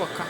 boca.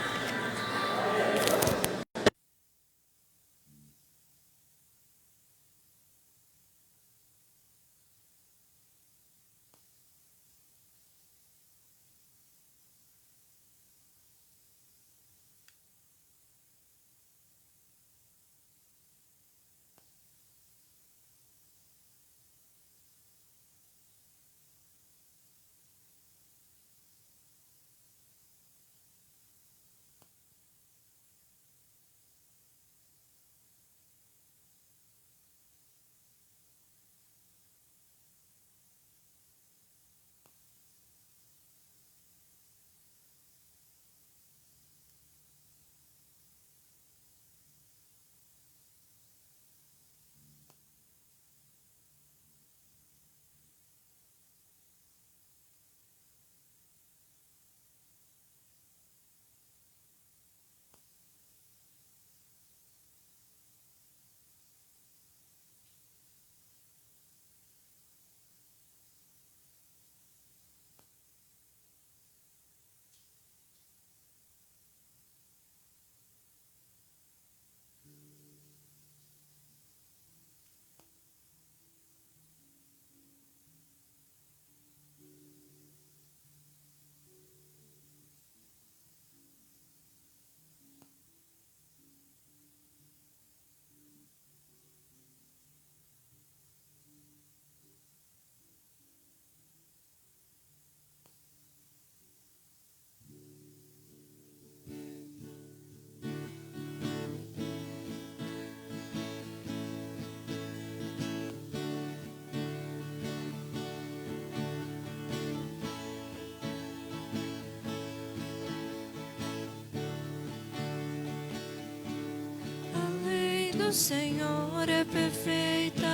Do Senhor é perfeita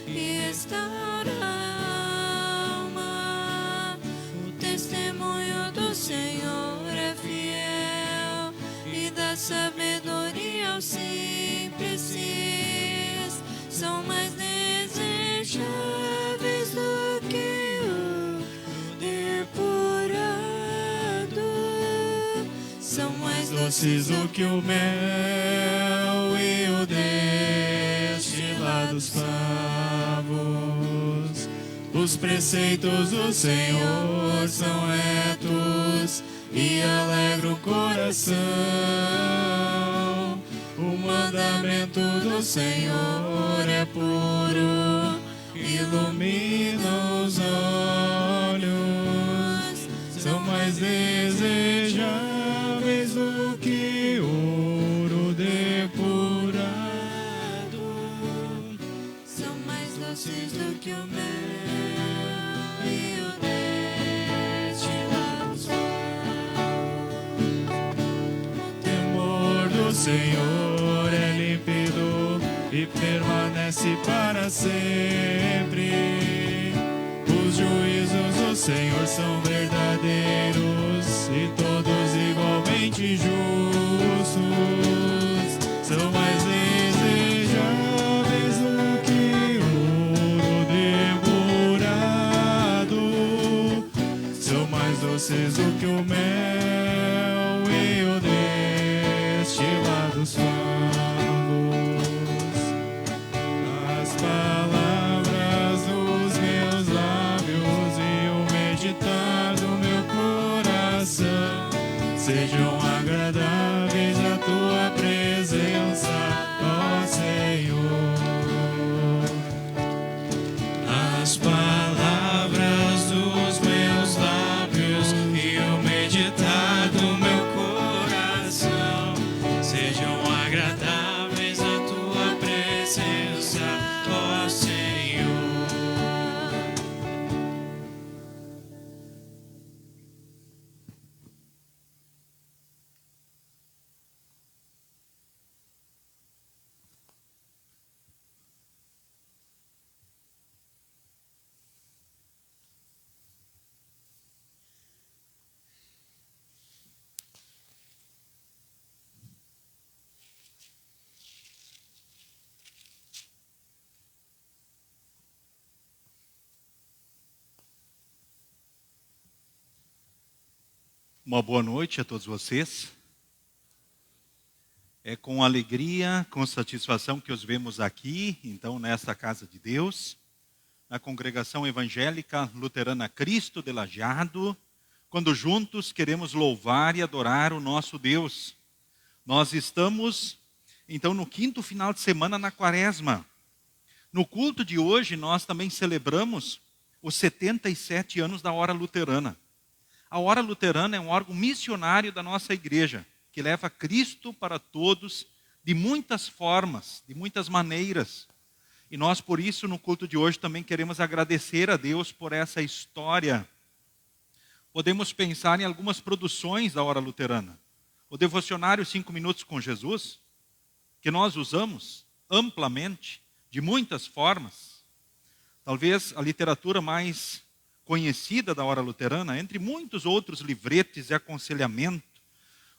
e restaura a alma. O testemunho do Senhor é fiel e dá sabedoria aos simples. São mais desejáveis do que o depurado, são mais doces do que o mel e o destilados favos. Os preceitos do Senhor são retos e alegra o coração. O mandamento do Senhor é puro, ilumina os olhos. São mais desejáveis do que ouro depurado, são mais doces do que o mel e o destilados favos. O temor do Senhor é límpido e permanece para sempre. Os juízos do Senhor são verdadeiros e todos igualmente justos. São mais desejáveis do que ouro depurado, são mais doces do que o mel e o destilados favos. As palavras dos meus lábios e o meditar do meu coração sejam agradáveis à tua presença, ó Senhor. As palavras dos meus lábios e o meditar do meu coração sejam agradáveis Uma boa noite a todos vocês. É com alegria, com satisfação que os vemos aqui, então, nesta casa de Deus, na Congregação Evangélica Luterana Cristo de Lajeado, quando juntos queremos louvar e adorar o nosso Deus. Nós estamos, então, no 5º final de semana na Quaresma. No culto de hoje, nós também celebramos os 77 anos da Hora Luterana. A Hora Luterana é um órgão missionário da nossa igreja, que leva Cristo para todos de muitas formas, de muitas maneiras. E nós, por isso, no culto de hoje, também queremos agradecer a Deus por essa história. Podemos pensar em algumas produções da Hora Luterana. O devocionário 5 Minutos com Jesus, que nós usamos amplamente, de muitas formas. Talvez a literatura mais conhecida da Hora Luterana, entre muitos outros livretes de aconselhamento,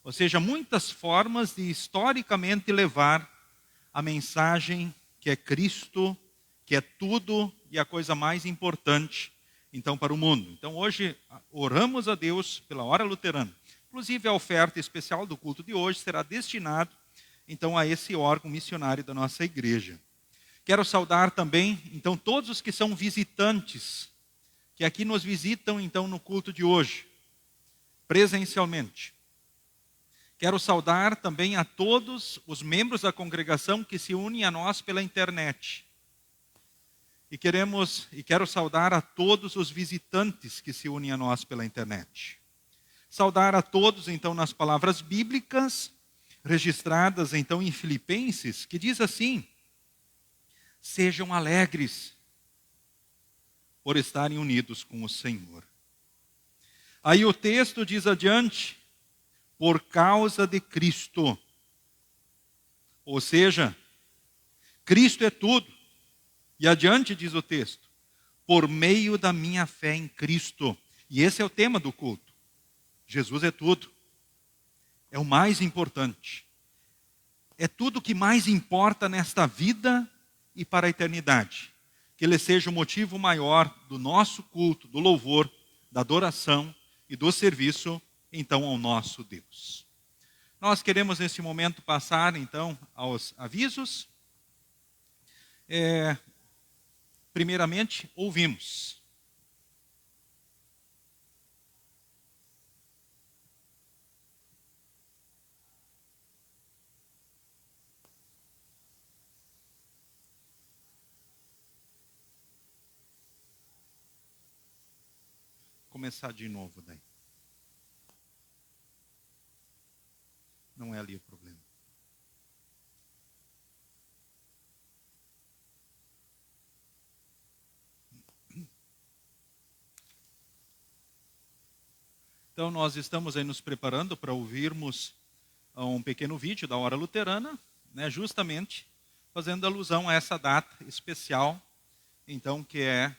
ou seja, muitas formas de historicamente levar a mensagem que é Cristo, que é tudo e a coisa mais importante, então, para o mundo. Então, hoje, oramos a Deus pela Hora Luterana. Inclusive, a oferta especial do culto de hoje será destinado, então, a esse órgão missionário da nossa igreja. Quero saudar também, então, todos os que são visitantes, que aqui nos visitam, então, no culto de hoje, presencialmente. Quero saudar também a todos os membros da congregação que se unem a nós pela internet. E quero saudar a todos os visitantes que se unem a nós pela internet. Saudar a todos, então, nas palavras bíblicas, registradas, então, em Filipenses, que diz assim: sejam alegres por estarem unidos com o Senhor. Aí o texto diz adiante, por causa de Cristo. Ou seja, Cristo é tudo. E adiante diz o texto, por meio da minha fé em Cristo. E esse é o tema do culto. Jesus é tudo. É o mais importante. É tudo que mais importa nesta vida e para a eternidade. Que ele seja o motivo maior do nosso culto, do louvor, da adoração e do serviço, então, ao nosso Deus. Nós queremos, nesse momento, passar, então, aos avisos. Primeiramente, ouvimos. Começar de novo daí. Não é ali o problema. Então, nós estamos aí nos preparando para ouvirmos um pequeno vídeo da Hora Luterana, né, justamente fazendo alusão a essa data especial, então, que é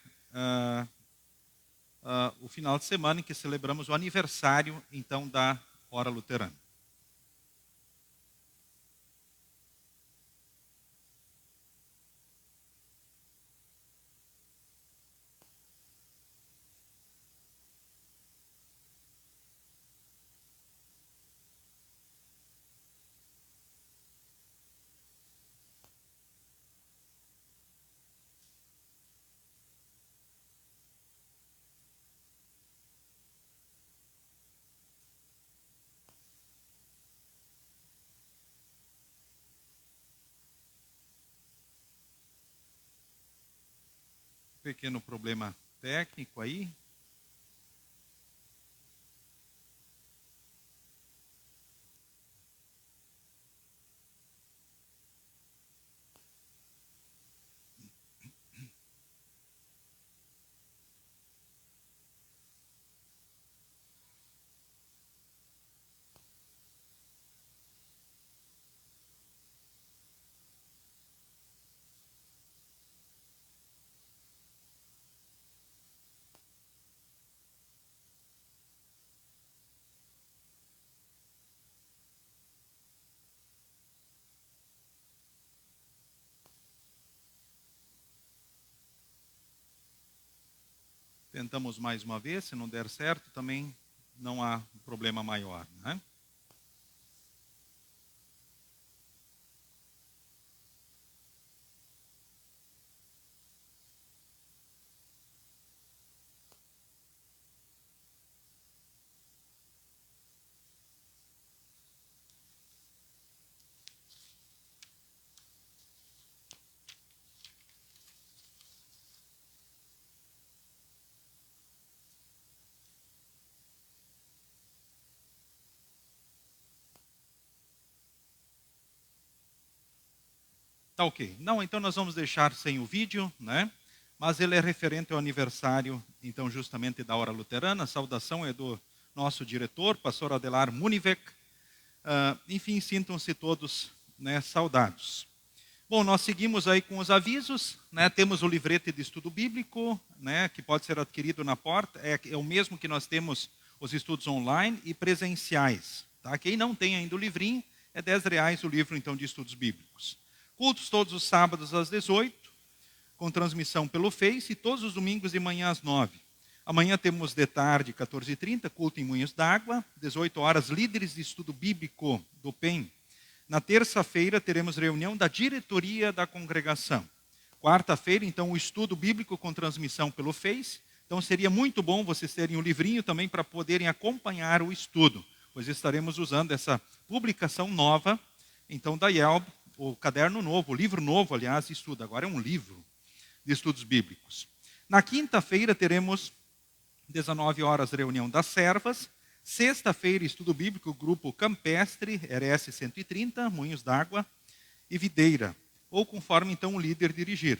o final de semana em que celebramos o aniversário, então, da Hora Luterana. Pequeno problema técnico aí. Tentamos mais uma vez, se não der certo, também não há problema maior, né? Tá ok. Não, então nós vamos deixar sem o vídeo, né? Mas ele é referente ao aniversário, então, justamente da Hora Luterana. A saudação é do nosso diretor, pastor Adelar Munivec. Enfim, sintam-se todos, né, saudados. Bom, nós seguimos aí com os avisos, né? Temos o livrete de estudo bíblico, né, que pode ser adquirido na porta. É o mesmo que nós temos os estudos online e presenciais. Tá? Quem não tem ainda o livrinho, é R$10 o livro, então, de estudos bíblicos. Cultos todos os sábados às 18, com transmissão pelo Face, e todos os domingos de manhã às 9. Amanhã temos de tarde, 14h30, culto em Moinhos d'Água, 18 horas, líderes de estudo bíblico do PEN. Na terça-feira teremos reunião da diretoria da congregação. Quarta-feira, então, o estudo bíblico com transmissão pelo Face. Então, seria muito bom vocês terem um livrinho também para poderem acompanhar o estudo, pois estaremos usando essa publicação nova, então, da IELB, o caderno novo, o livro novo, aliás, de estudo. Agora é um livro de estudos bíblicos. Na quinta-feira teremos 19 horas reunião das servas. Sexta-feira, estudo bíblico, grupo Campestre, RS 130, Moinhos d'Água e Videira, ou conforme então o líder dirigir.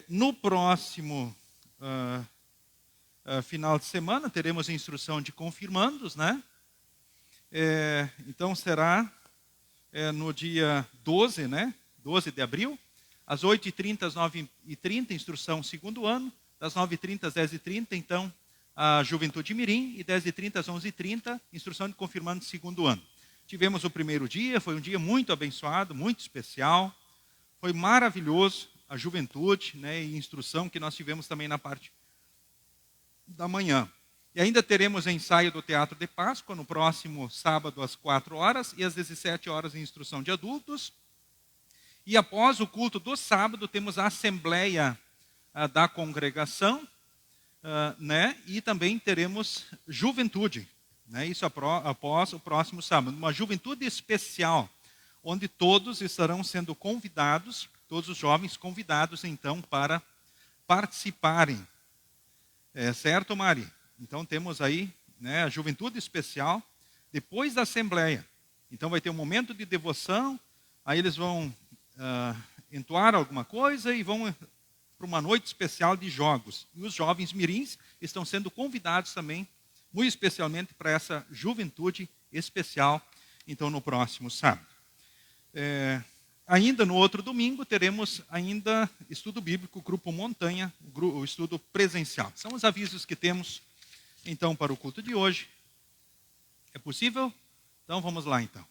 No próximo final de semana teremos a instrução de confirmandos, né? Então será no dia 12, né? 12 de abril, às 8h30 às 9h30, instrução segundo ano, das 9h30 às 10h30, então, a Juventude Mirim, e 10h30 às 11h30, instrução de confirmando segundo ano. Tivemos o primeiro dia, foi um dia muito abençoado, muito especial, foi maravilhoso a juventude, né, e instrução que nós tivemos também na parte da manhã. E ainda teremos ensaio do Teatro de Páscoa no próximo sábado às 4 horas e às 17 horas em instrução de adultos. E após o culto do sábado temos a assembleia da congregação, né? E também teremos juventude, né? Isso após o próximo sábado, uma juventude especial, onde todos estarão sendo convidados, todos os jovens convidados então para participarem. Certo, Mari? Então temos aí, né, a juventude especial, depois da assembleia. Então vai ter um momento de devoção, aí eles vão entoar alguma coisa e vão para uma noite especial de jogos. E os jovens mirins estão sendo convidados também, muito especialmente para essa juventude especial, então no próximo sábado. Ainda no outro domingo teremos ainda estudo bíblico, grupo Montanha, o estudo presencial. São os avisos que temos então para o culto de hoje. É possível? Então vamos lá então.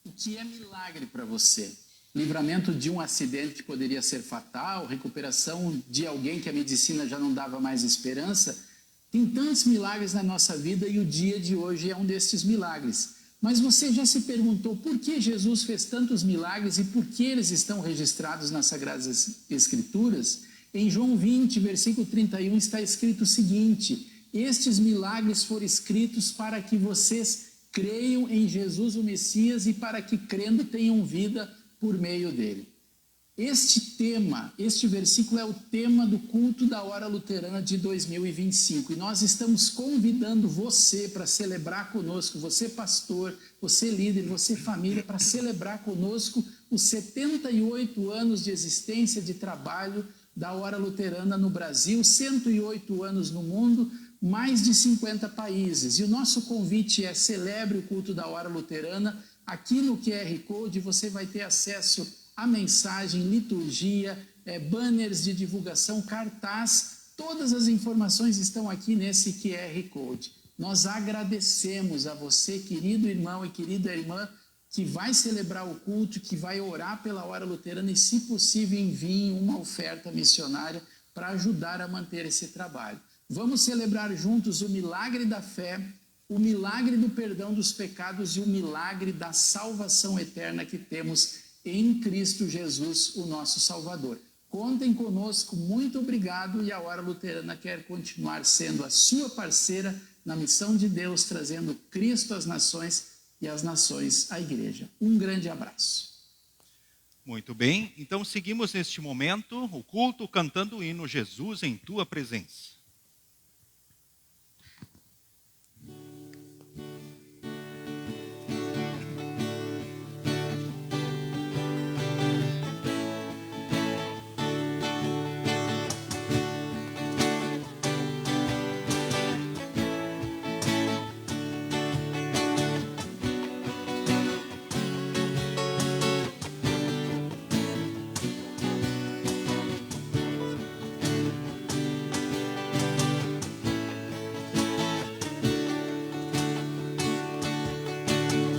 O que é milagre para você? Livramento de um acidente que poderia ser fatal, recuperação de alguém que a medicina já não dava mais esperança. Tem tantos milagres na nossa vida e o dia de hoje é um desses milagres. Mas você já se perguntou por que Jesus fez tantos milagres e por que eles estão registrados nas Sagradas Escrituras? Em João 20, versículo 31, está escrito o seguinte: estes milagres foram escritos para que vocês creiam em Jesus o Messias e para que crendo tenham vida por meio dele. Este versículo é o tema do culto da Hora Luterana de 2025 e nós estamos convidando você para celebrar conosco, você pastor, você líder, você família, para celebrar conosco os 78 anos de existência de trabalho da Hora Luterana no Brasil, 108 anos no mundo, mais de 50 países. E o nosso convite é: celebre o culto da hora luterana. Aqui no QR Code você vai ter acesso à mensagem, liturgia, banners de divulgação, cartaz. Todas as informações estão aqui nesse QR Code. Nós agradecemos a você, querido irmão e querida irmã, que vai celebrar o culto, que vai orar pela hora luterana e, se possível, envie uma oferta missionária para ajudar a manter esse trabalho. Vamos celebrar juntos o milagre da fé, o milagre do perdão dos pecados e o milagre da salvação eterna que temos em Cristo Jesus, o nosso Salvador. Contem conosco, muito obrigado, e a Hora Luterana quer continuar sendo a sua parceira na missão de Deus, trazendo Cristo às nações e as nações à igreja. Um grande abraço. Muito bem, então seguimos neste momento o culto cantando o hino Jesus em Tua Presença.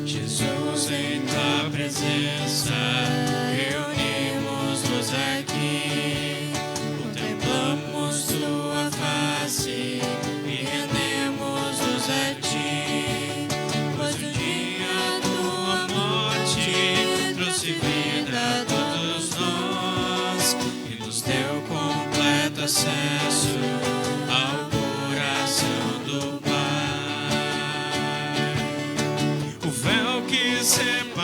Jesus, em tua presença, reunimos-nos aqui, contemplamos tua face e rendemos-nos a ti, pois o dia tua morte trouxe vida a todos nós e nos deu completo acesso ao coração do Pai. O véu que separava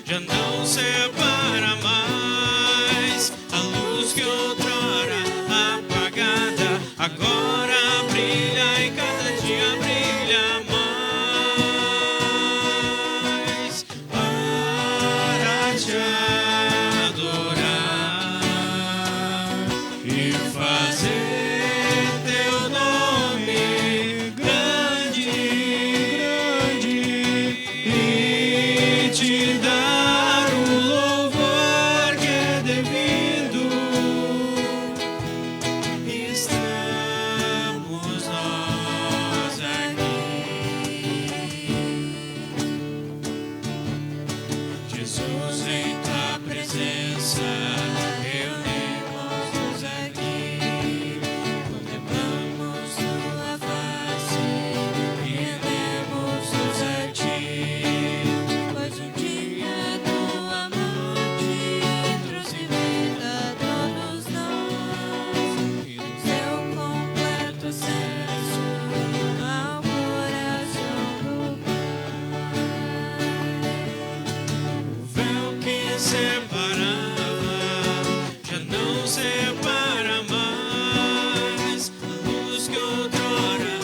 já não separa mais. A luz que outrora apagada agora brilha e cada dia brilha mais. Para te adorar e fazer teu nome grande e te dar o louvor que é devido. Estamos nós aqui, Jesus, em tua presença, reunimos-nos aqui, contemplamos tua face e rendemos-nos a ti, pois o dia tua morte trouxe vida a todos nós e nos deu completo acesso ao coração do Pai. O véu que separava já não separa mais. A luz que outrora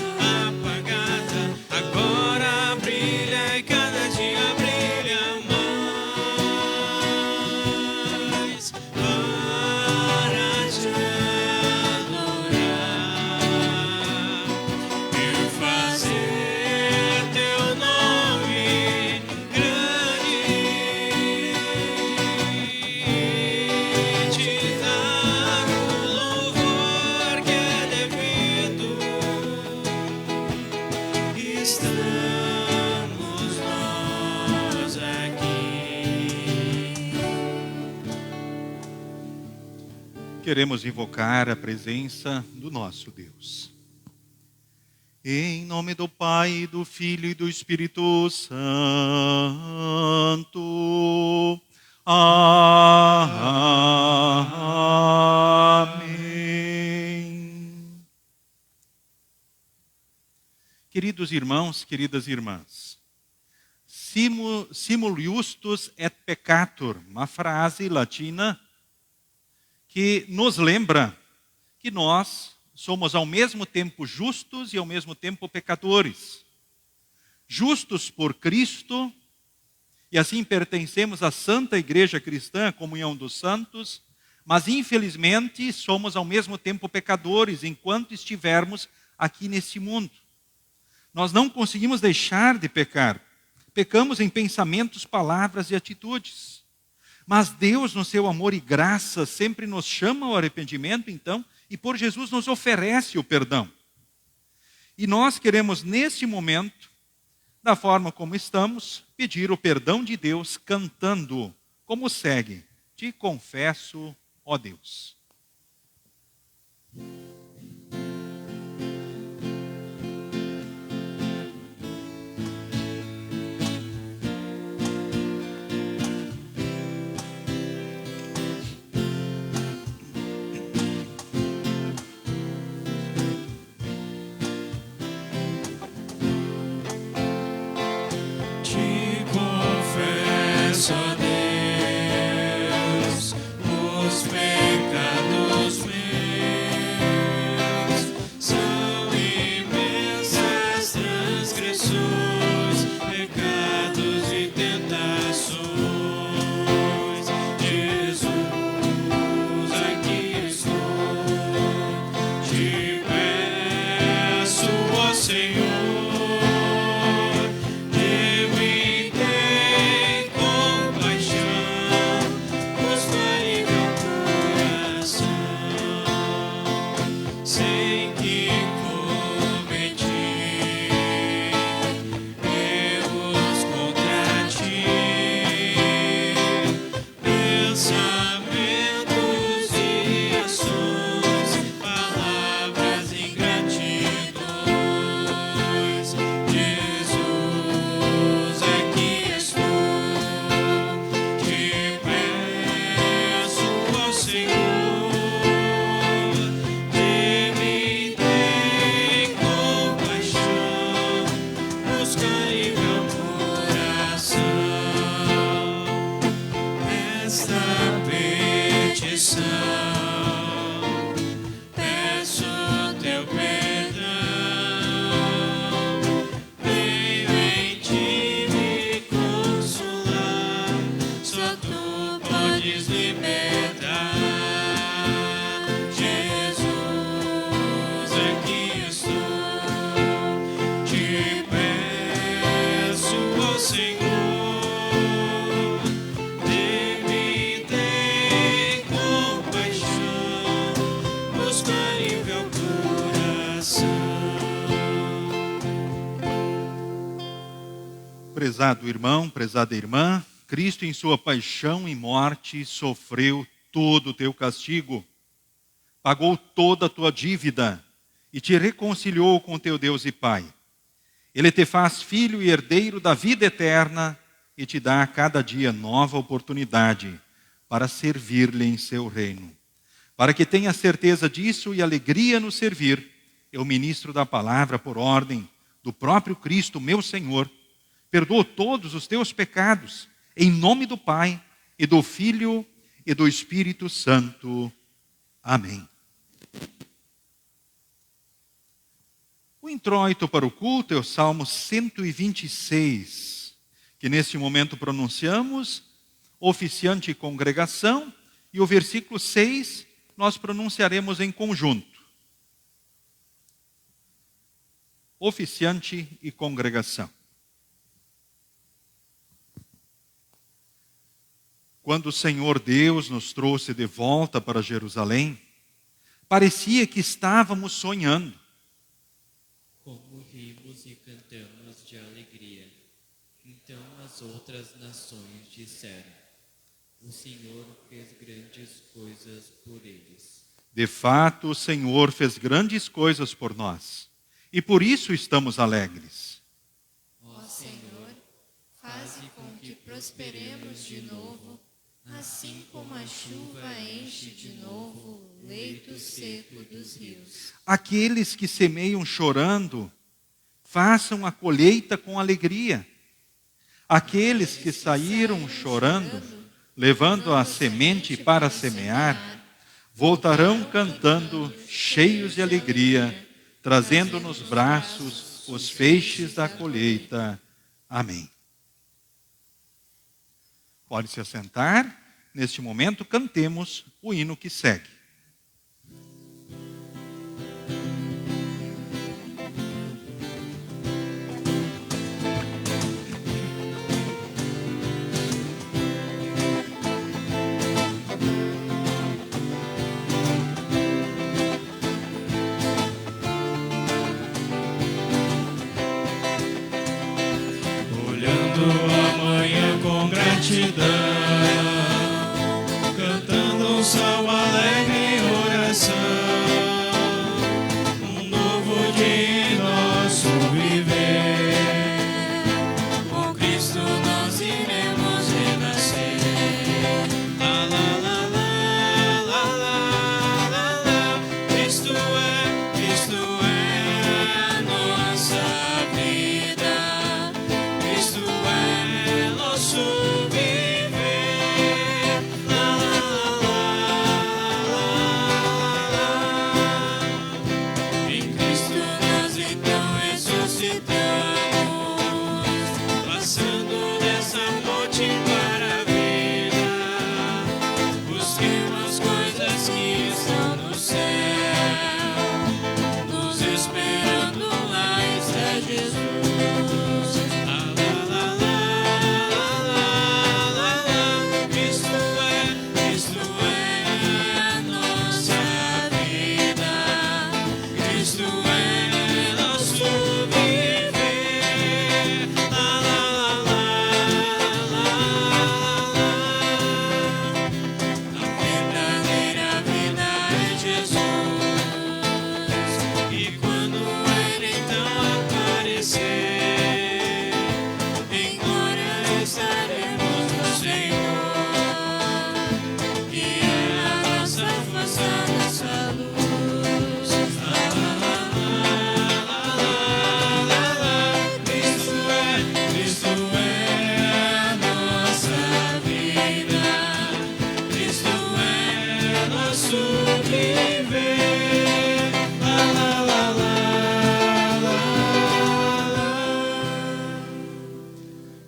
apagada agora brilha e cada dia brilha mais. Para te adorar e fazer teu nome grande e te dar o louvor que é devido. Estamos nós aqui. Queremos invocar a presença do nosso Deus. Em nome do Pai, do Filho e do Espírito Santo. Amém. Queridos irmãos, queridas irmãs, simul justus et peccator, uma frase latina que nos lembra que nós somos ao mesmo tempo justos e ao mesmo tempo pecadores. Justos por Cristo, e assim pertencemos à Santa Igreja Cristã, a comunhão dos santos, mas infelizmente somos ao mesmo tempo pecadores enquanto estivermos aqui nesse mundo. Nós não conseguimos deixar de pecar. Pecamos em pensamentos, palavras e atitudes. Mas Deus, no seu amor e graça, sempre nos chama ao arrependimento, então, e por Jesus nos oferece o perdão. E nós queremos, nesse momento, da forma como estamos, pedir o perdão de Deus cantando, como segue: Te confesso, ó Deus. Te confesso, ó Deus, os pecados meus são imensas transgressões, pecados e tentações. Jesus, aqui estou, te peço, ó Senhor. Prezado irmão, prezada irmã, Cristo em sua paixão e morte sofreu todo o teu castigo, pagou toda a tua dívida e te reconciliou com teu Deus e Pai. Ele te faz filho e herdeiro da vida eterna e te dá a cada dia nova oportunidade para servir-lhe em seu reino. Para que tenha certeza disso e alegria no servir, eu ministro da palavra por ordem do próprio Cristo, meu Senhor. Perdoa todos os teus pecados, em nome do Pai, e do Filho, e do Espírito Santo. Amém. O introito para o culto é o Salmo 126, que neste momento pronunciamos, oficiante e congregação, e o versículo 6 nós pronunciaremos em conjunto. Oficiante e congregação. Quando o Senhor Deus nos trouxe de volta para Jerusalém, parecia que estávamos sonhando. Como rimos e cantamos de alegria. Então as outras nações disseram: o Senhor fez grandes coisas por eles. De fato, o Senhor fez grandes coisas por nós, e por isso estamos alegres. Ó Senhor, faze com que prosperemos de novo, assim como a chuva enche de novo o leito seco dos rios. Aqueles que semeiam chorando, façam a colheita com alegria. Aqueles que saíram chorando, levando a semente para semear, voltarão cantando, cheios de alegria, trazendo nos braços os feixes da colheita. Amém. Pode se assentar. neste momento, cantemos o hino que segue. Amanhã com gratidão, cantando um salmo alegre em oração, um novo dia em nosso viver. Com Cristo nós iremos renascer. La la la la la la la la. Cristo é a nossa vida. Cristo é nosso viver. La, la, la, la, la. Em Cristo nós então ressuscitamos, passando dessa morte para a vida. Busquemos coisas que estão no céu, nos esperando lá está Jesus.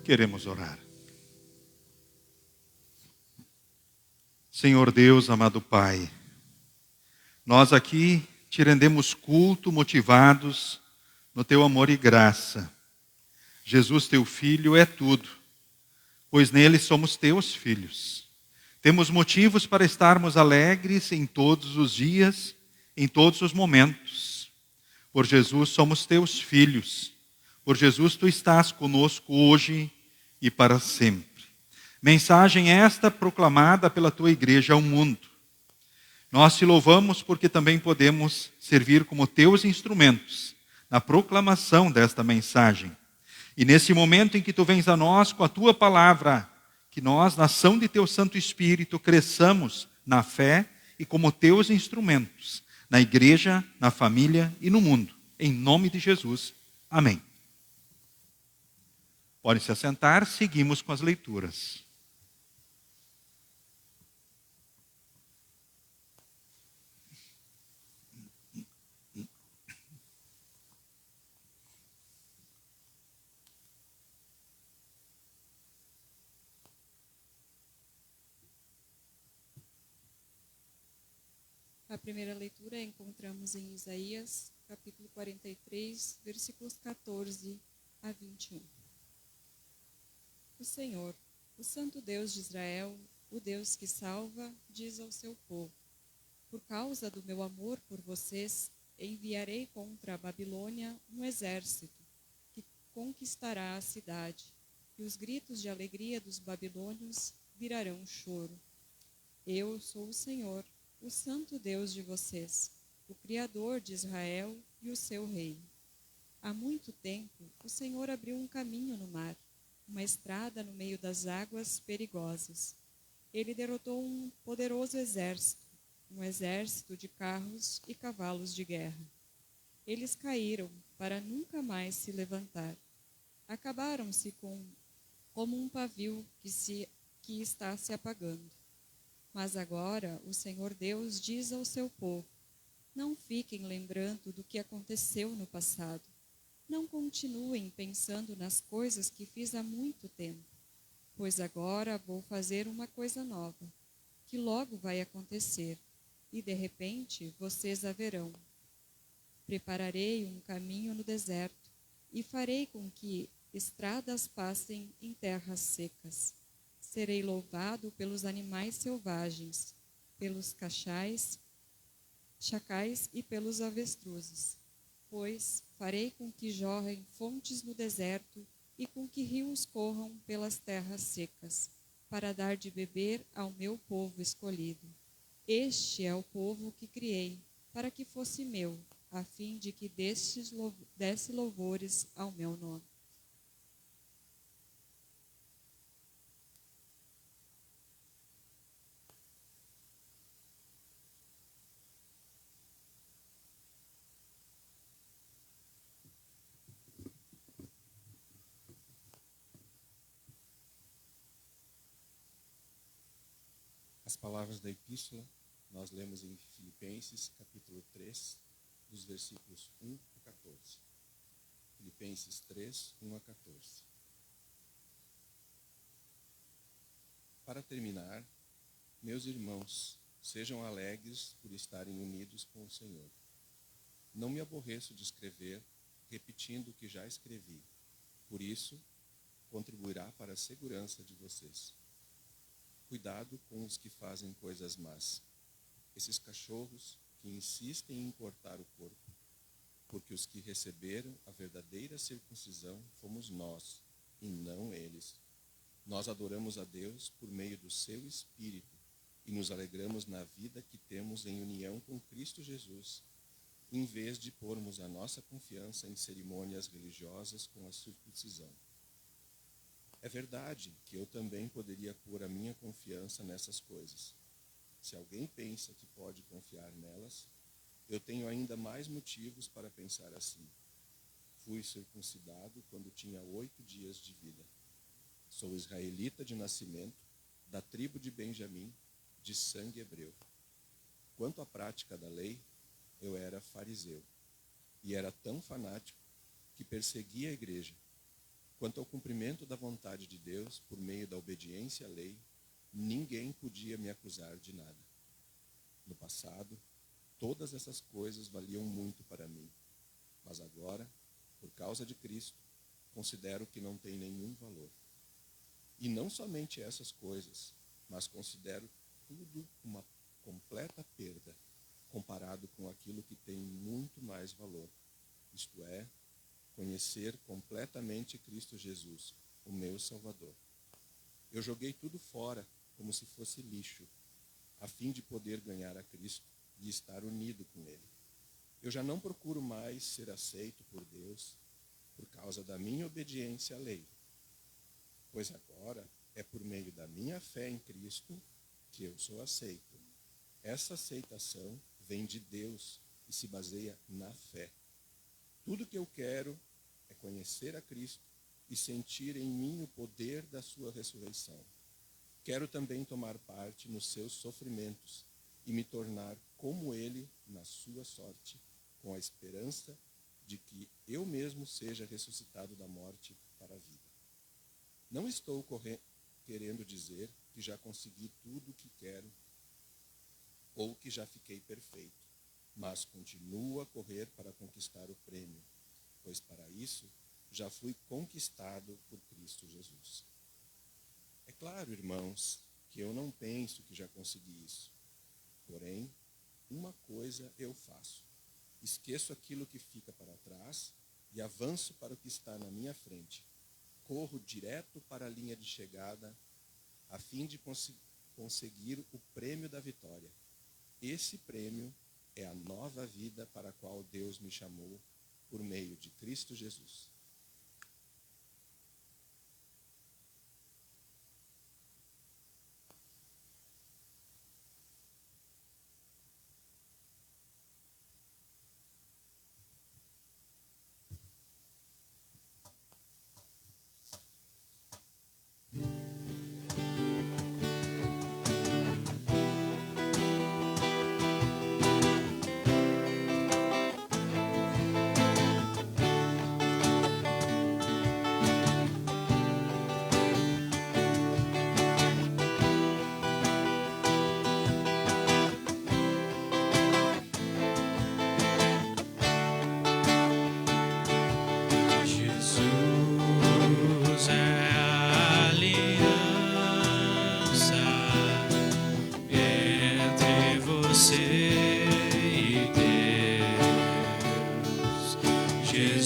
Queremos orar. Senhor Deus, amado Pai, nós aqui te rendemos culto motivados no teu amor e graça. Jesus, teu Filho, é tudo, pois nele somos teus filhos. Temos motivos para estarmos alegres em todos os dias, em todos os momentos. Por Jesus somos teus filhos. Por Jesus tu estás conosco hoje e para sempre. Mensagem esta proclamada pela tua igreja ao mundo. Nós te louvamos porque também podemos servir como teus instrumentos na proclamação desta mensagem. E nesse momento em que tu vens a nós com a tua palavra, que nós, na ação de teu Santo Espírito, cresçamos na fé e como teus instrumentos, na igreja, na família e no mundo. Em nome de Jesus. Amém. Podem se assentar, seguimos com as leituras. A primeira leitura encontramos em Isaías, capítulo 43, versículos 14 a 21. O Senhor, o Santo Deus de Israel, o Deus que salva, diz ao seu povo: por causa do meu amor por vocês, enviarei contra a Babilônia um exército que conquistará a cidade, e os gritos de alegria dos babilônios virarão choro. Eu sou o Senhor, o Santo Deus de vocês, o Criador de Israel e o seu Rei. Há muito tempo, o Senhor abriu um caminho no mar, uma estrada no meio das águas perigosas. Ele derrotou um poderoso exército, um exército de carros e cavalos de guerra. Eles caíram para nunca mais se levantar. Acabaram-se como um pavio que está se apagando. Mas agora o Senhor Deus diz ao seu povo: não fiquem lembrando do que aconteceu no passado. Não continuem pensando nas coisas que fiz há muito tempo. Pois agora vou fazer uma coisa nova, que logo vai acontecer, e de repente vocês a verão. Prepararei um caminho no deserto, e farei com que estradas passem em terras secas. Serei louvado pelos animais selvagens, pelos chacais e pelos avestruzes. Pois farei com que jorrem fontes no deserto e com que rios corram pelas terras secas, para dar de beber ao meu povo escolhido. Este é o povo que criei, para que fosse meu, a fim de que desse louvores ao meu nome. As palavras da epístola nós lemos em Filipenses, capítulo 3, dos versículos 1 a 14. Filipenses 3, 1 a 14. Para terminar, meus irmãos, sejam alegres por estarem unidos com o Senhor. Não me aborreço de escrever, repetindo o que já escrevi. Por isso, contribuirá para a segurança de vocês. Cuidado com os que fazem coisas más. Esses cachorros que insistem em cortar o corpo, porque os que receberam a verdadeira circuncisão fomos nós, e não eles. Nós adoramos a Deus por meio do seu Espírito e nos alegramos na vida que temos em união com Cristo Jesus, em vez de pormos a nossa confiança em cerimônias religiosas com a circuncisão. É verdade que eu também poderia pôr a minha confiança nessas coisas. Se alguém pensa que pode confiar nelas, eu tenho ainda mais motivos para pensar assim. Fui circuncidado quando tinha 8 dias de vida. Sou israelita de nascimento, da tribo de Benjamim, de sangue hebreu. Quanto à prática da lei, eu era fariseu, e era tão fanático que perseguia a igreja. Quanto ao cumprimento da vontade de Deus por meio da obediência à lei, ninguém podia me acusar de nada. No passado, todas essas coisas valiam muito para mim, mas agora, por causa de Cristo, considero que não tem nenhum valor. E não somente essas coisas, mas considero tudo uma completa perda, comparado com aquilo que tem muito mais valor, isto é, conhecer completamente Cristo Jesus, o meu Salvador. Eu joguei tudo fora, como se fosse lixo, a fim de poder ganhar a Cristo e estar unido com Ele. Eu já não procuro mais ser aceito por Deus por causa da minha obediência à lei, pois agora é por meio da minha fé em Cristo que eu sou aceito. Essa aceitação vem de Deus e se baseia na fé. Tudo que eu quero é conhecer a Cristo e sentir em mim o poder da sua ressurreição. Quero também tomar parte nos seus sofrimentos e me tornar como ele na sua sorte, com a esperança de que eu mesmo seja ressuscitado da morte para a vida. Não estou querendo dizer que já consegui tudo o que quero ou que já fiquei perfeito, mas continuo a correr para conquistar o prêmio, pois para isso já fui conquistado por Cristo Jesus. É claro, irmãos, que eu não penso que já consegui isso. Porém, uma coisa eu faço. Esqueço aquilo que fica para trás e avanço para o que está na minha frente. Corro direto para a linha de chegada, a fim de conseguir o prêmio da vitória. Esse prêmio é a nova vida para a qual Deus me chamou por meio de Cristo Jesus.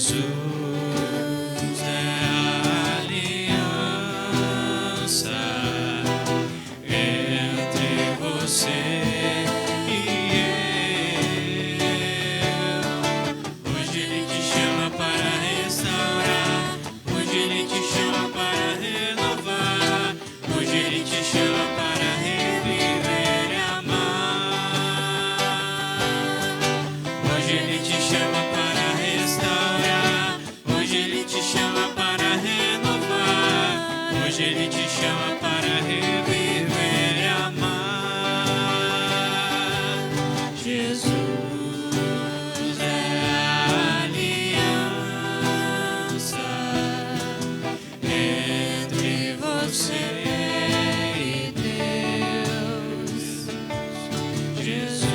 Jesus é a aliança entre você e eu. Hoje Ele te chama para restaurar, hoje Ele te chama para renovar, hoje Ele te chama para reviver e amar. Hoje Ele te chama para restaurar, hoje Ele te chama para renovar, hoje Ele te chama para reviver e amar. Jesus é a aliança entre você e Deus. Jesus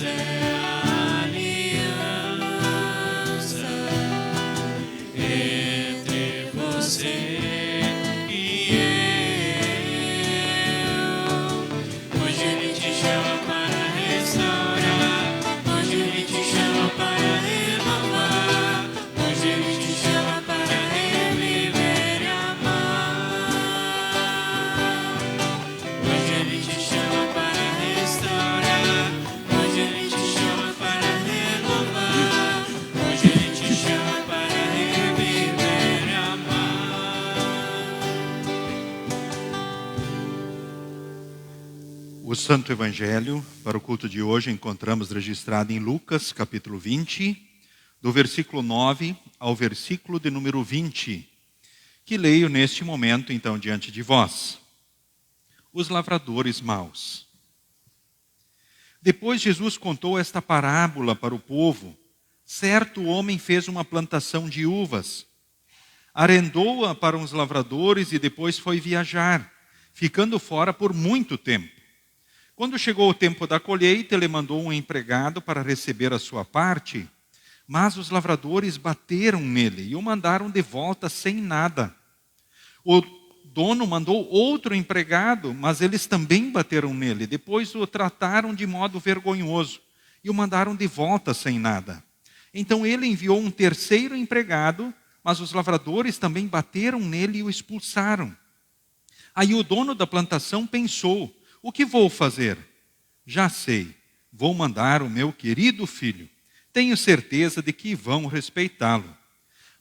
é a aliança entre você e eu. Hoje Ele te chama para restaurar, hoje Ele te chama para renovar, hoje Ele te chama para reviver e amar. Hoje Ele te chama para restaurar, hoje Ele te chama para renovar, hoje Ele te chama para reviver e amar. O Santo Evangelho para o culto de hoje encontramos registrado em Lucas, capítulo 20, do versículo 9 ao versículo de número 20, que leio neste momento, então, diante de vós. Os lavradores maus. Depois Jesus contou esta parábola para o povo. Certo homem fez uma plantação de uvas, arrendou-a para uns lavradores e depois foi viajar, ficando fora por muito tempo. Quando chegou o tempo da colheita, ele mandou um empregado para receber a sua parte, mas os lavradores bateram nele e o mandaram de volta sem nada. O dono mandou outro empregado, mas eles também bateram nele. Depois o trataram de modo vergonhoso e o mandaram de volta sem nada. Então ele enviou um terceiro empregado, mas os lavradores também bateram nele e o expulsaram. Aí o dono da plantação pensou: o que vou fazer? Já sei, vou mandar o meu querido filho. Tenho certeza de que vão respeitá-lo.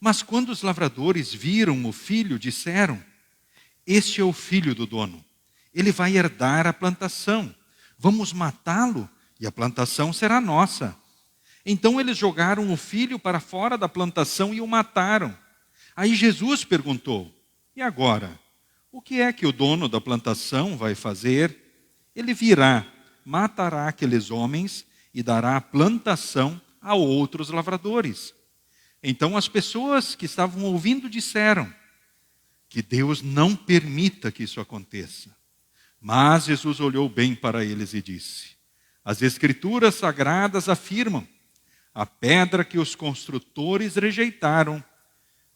Mas quando os lavradores viram o filho, disseram: este é o filho do dono. Ele vai herdar a plantação. Vamos matá-lo e a plantação será nossa. Então eles jogaram o filho para fora da plantação e o mataram. Aí Jesus perguntou: e agora? O que é que o dono da plantação vai fazer? Ele virá, matará aqueles homens e dará a plantação a outros lavradores. Então as pessoas que estavam ouvindo disseram: que Deus não permita que isso aconteça. Mas Jesus olhou bem para eles e disse: as Escrituras Sagradas afirmam, a pedra que os construtores rejeitaram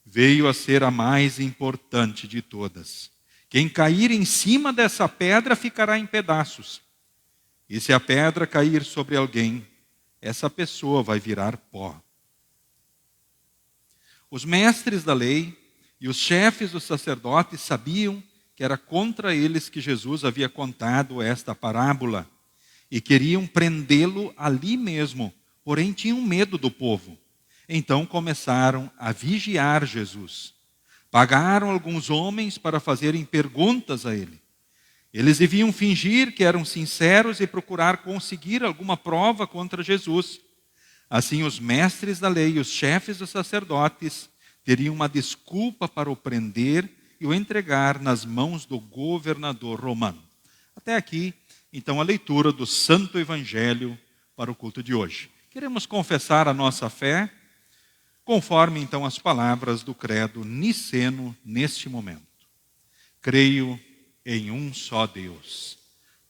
veio a ser a mais importante de todas. Quem cair em cima dessa pedra ficará em pedaços. E se a pedra cair sobre alguém, essa pessoa vai virar pó. Os mestres da lei e os chefes dos sacerdotes sabiam que era contra eles que Jesus havia contado esta parábola e queriam prendê-lo ali mesmo, porém tinham medo do povo. Então começaram a vigiar Jesus. Pagaram alguns homens para fazerem perguntas a ele. Eles deviam fingir que eram sinceros e procurar conseguir alguma prova contra Jesus. Assim, os mestres da lei e os chefes dos sacerdotes teriam uma desculpa para o prender e o entregar nas mãos do governador romano. Até aqui, então, a leitura do Santo Evangelho para o culto de hoje. Queremos confessar a nossa fé conforme, então, as palavras do credo niceno neste momento. Creio em um só Deus,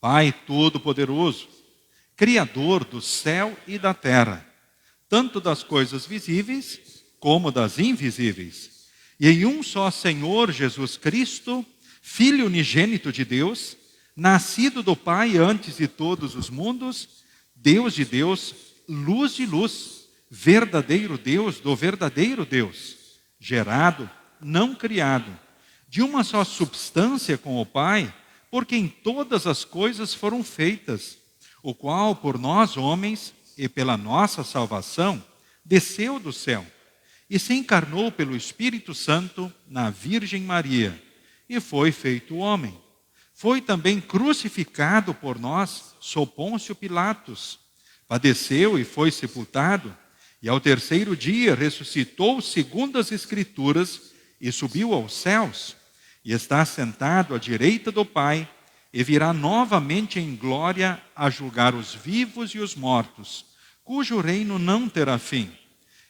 Pai Todo-Poderoso, Criador do céu e da terra, tanto das coisas visíveis como das invisíveis, e em um só Senhor Jesus Cristo, Filho unigênito de Deus, nascido do Pai antes de todos os mundos, Deus de Deus, luz de luz, verdadeiro Deus do verdadeiro Deus, gerado, não criado, de uma só substância com o Pai, por quem todas as coisas foram feitas, o qual por nós homens e pela nossa salvação desceu do céu e se encarnou pelo Espírito Santo na Virgem Maria e foi feito homem. Foi também crucificado por nós sob Pôncio Pilatos, padeceu e foi sepultado, e ao terceiro dia ressuscitou segundo as Escrituras e subiu aos céus, e está sentado à direita do Pai, e virá novamente em glória a julgar os vivos e os mortos, cujo reino não terá fim.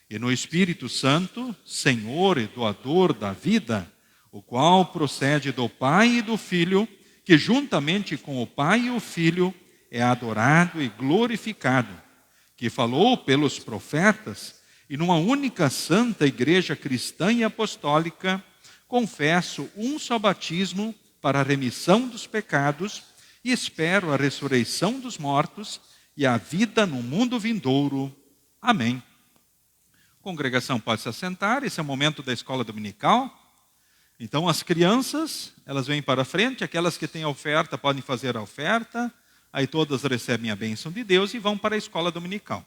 E no Espírito Santo, Senhor e doador da vida, o qual procede do Pai e do Filho, que juntamente com o Pai e o Filho é adorado e glorificado, que falou pelos profetas, e numa única santa igreja cristã e apostólica, confesso um só batismo para a remissão dos pecados e espero a ressurreição dos mortos e a vida no mundo vindouro. Amém. A congregação pode se assentar, esse é o momento da escola dominical. Então as crianças, elas vêm para frente, aquelas que têm a oferta podem fazer a oferta, aí todas recebem a bênção de Deus e vão para a escola dominical.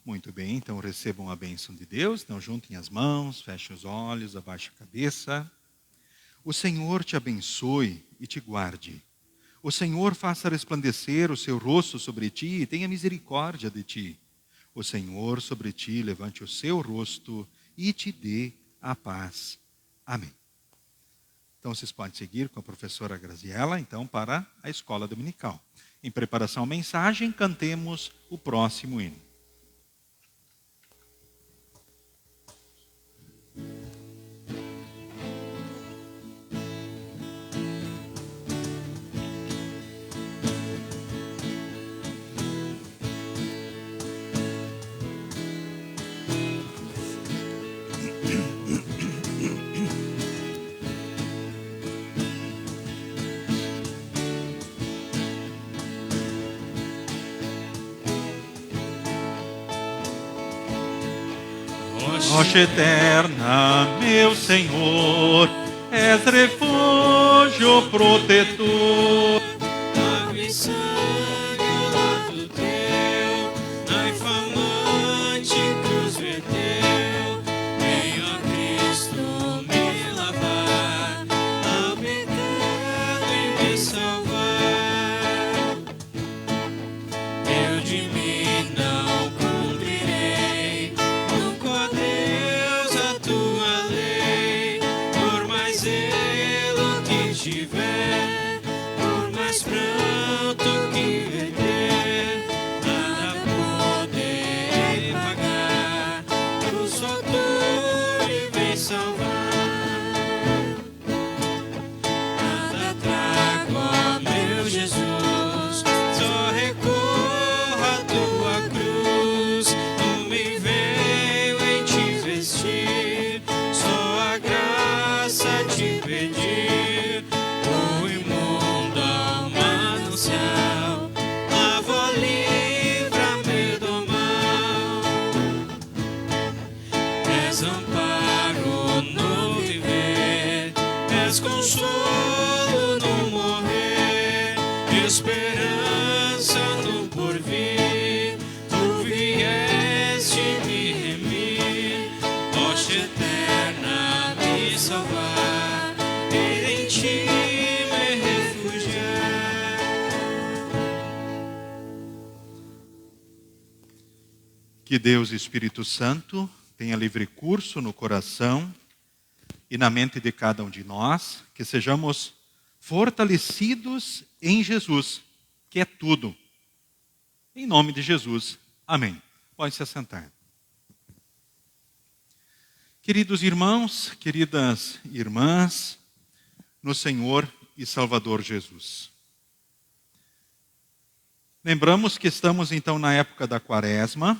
Muito bem, então recebam a bênção de Deus, então juntem as mãos, fechem os olhos, abaixem a cabeça. O Senhor te abençoe e te guarde. O Senhor faça resplandecer o seu rosto sobre ti e tenha misericórdia de ti. O Senhor sobre ti levante o seu rosto e te dê a paz. Amém. Então vocês podem seguir com a professora Graziela, então, para a escola dominical. Em preparação à mensagem, cantemos o próximo hino. Rocha eterna, meu Senhor, és refúgio protetor. Água e sangue ao lado teu, na infamante cruz verteu. Vem, ó Cristo, me lavar, ao pecado e me salvar. Eu de mim não cumprirei, nunca, ó Deus, a tua lei. Por mais zelo que tiver, por mais pranto que verter, nada poderei pagar. Tu só tu me vem salvar. Nada trago, ó meu Jesus, só recorro à tua cruz. Tu me veio em te vestir, só a graça te pedir. O imundo alma no céu, lava, livra-me do mal. És amparo no viver, és consolo no morrer, esperança no porvir. Tu vieste me remir, rocha eterna me salvar, e em ti me refugiar. Que Deus, Espírito Santo, tenha livre curso no coração e na mente de cada um de nós, que sejamos fortalecidos em Jesus, que é tudo. Em nome de Jesus, amém. Pode se assentar. Queridos irmãos, queridas irmãs, no Senhor e Salvador Jesus. Lembramos que estamos então na época da Quaresma,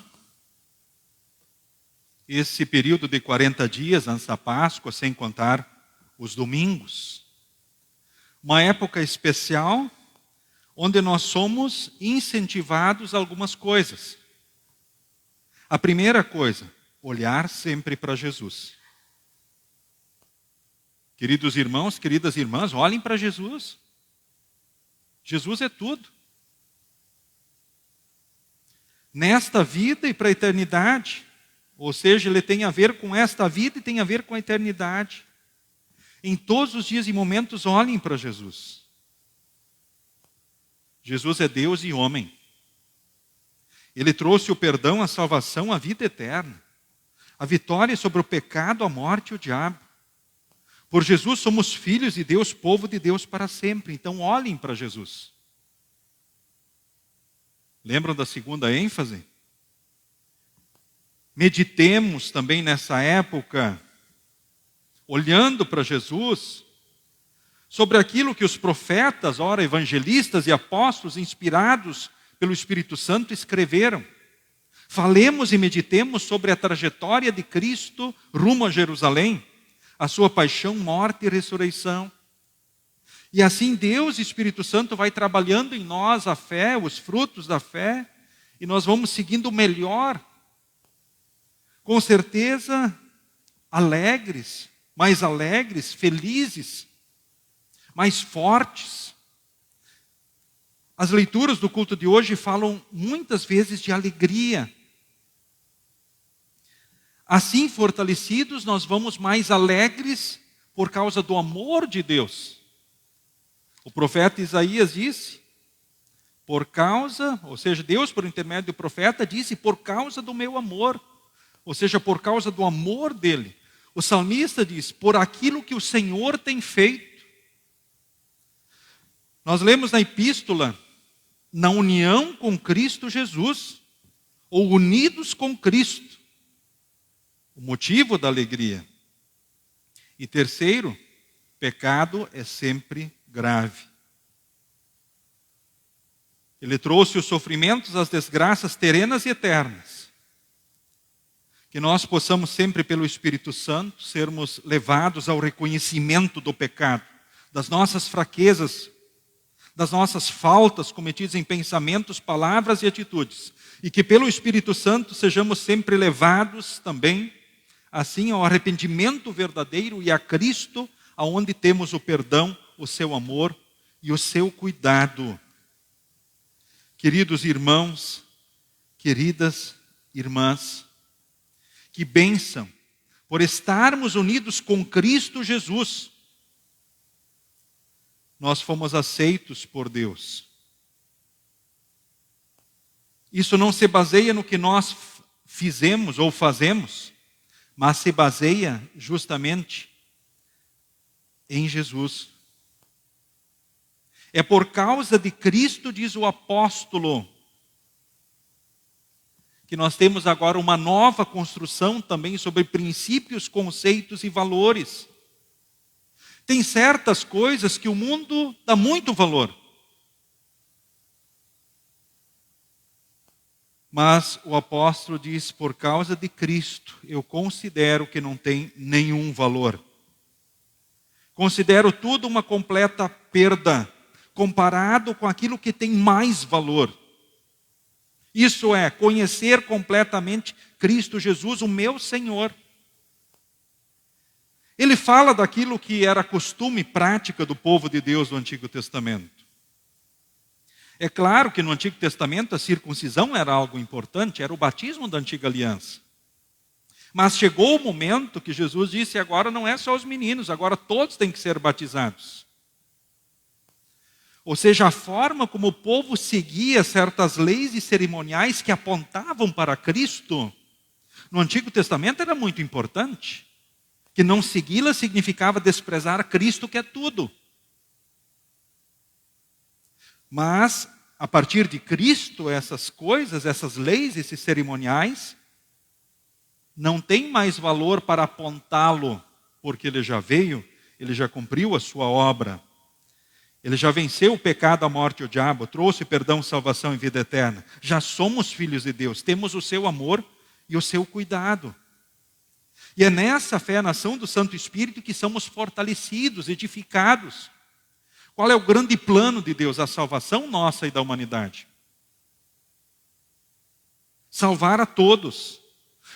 esse período de 40 dias antes da Páscoa, sem contar os domingos. Uma época especial, onde nós somos incentivados a algumas coisas. A primeira coisa, olhar sempre para Jesus. Queridos irmãos, queridas irmãs, olhem para Jesus. Jesus é tudo. Nesta vida e para a eternidade. Ou seja, ele tem a ver com esta vida e tem a ver com a eternidade. Em todos os dias e momentos, olhem para Jesus. Jesus é Deus e homem. Ele trouxe o perdão, a salvação, a vida eterna. A vitória sobre o pecado, a morte e o diabo. Por Jesus somos filhos de Deus, povo de Deus para sempre. Então olhem para Jesus. Lembram da segunda ênfase? Meditemos também nessa época, olhando para Jesus, sobre aquilo que os profetas, ora evangelistas e apóstolos, inspirados pelo Espírito Santo, escreveram. Falemos e meditemos sobre a trajetória de Cristo rumo a Jerusalém, a sua paixão, morte e ressurreição. E assim Deus, Espírito Santo, vai trabalhando em nós a fé, os frutos da fé, e nós vamos seguindo o melhor. Com certeza, alegres, felizes, mais fortes. As leituras do culto de hoje falam muitas vezes de alegria. Assim, fortalecidos, nós vamos mais alegres por causa do amor de Deus. O profeta Isaías disse, Deus, por intermédio do profeta, disse, por causa do meu amor. Ou seja, por causa do amor dele. O salmista diz, por aquilo que o Senhor tem feito. Nós lemos na epístola, na união com Cristo Jesus, ou unidos com Cristo. O motivo da alegria. E terceiro, pecado é sempre grave. Ele trouxe os sofrimentos, as desgraças terrenas e eternas. Que nós possamos sempre, pelo Espírito Santo, sermos levados ao reconhecimento do pecado, das nossas fraquezas, das nossas faltas cometidas em pensamentos, palavras e atitudes. E que pelo Espírito Santo sejamos sempre levados também, assim, ao arrependimento verdadeiro e a Cristo, aonde temos o perdão, o seu amor e o seu cuidado. Queridos irmãos, queridas irmãs, que bênção por estarmos unidos com Cristo Jesus. Nós fomos aceitos por Deus. Isso não se baseia no que nós fizemos ou fazemos, mas se baseia justamente em Jesus. É por causa de Cristo, diz o apóstolo, que nós temos agora uma nova construção também sobre princípios, conceitos e valores. Tem certas coisas que o mundo dá muito valor. Mas o apóstolo diz, por causa de Cristo, eu considero que não tem nenhum valor. Considero tudo uma completa perda, comparado com aquilo que tem mais valor. Isso é, conhecer completamente Cristo Jesus, o meu Senhor. Ele fala daquilo que era costume e prática do povo de Deus do Antigo Testamento. É claro que no Antigo Testamento a circuncisão era algo importante, era o batismo da Antiga Aliança. Mas chegou o momento que Jesus disse, agora não é só os meninos, agora todos têm que ser batizados. Ou seja, a forma como o povo seguia certas leis e cerimoniais que apontavam para Cristo, no Antigo Testamento era muito importante. Que não segui-la significava desprezar Cristo, que é tudo. Mas, a partir de Cristo, essas coisas, essas leis, esses cerimoniais, não tem mais valor para apontá-lo, porque ele já veio, ele já cumpriu a sua obra. Ele já venceu o pecado, a morte e o diabo, trouxe perdão, salvação e vida eterna. Já somos filhos de Deus, temos o seu amor e o seu cuidado. E é nessa fé, na ação do Santo Espírito, que somos fortalecidos, edificados. Qual é o grande plano de Deus? A salvação nossa e da humanidade. Salvar a todos.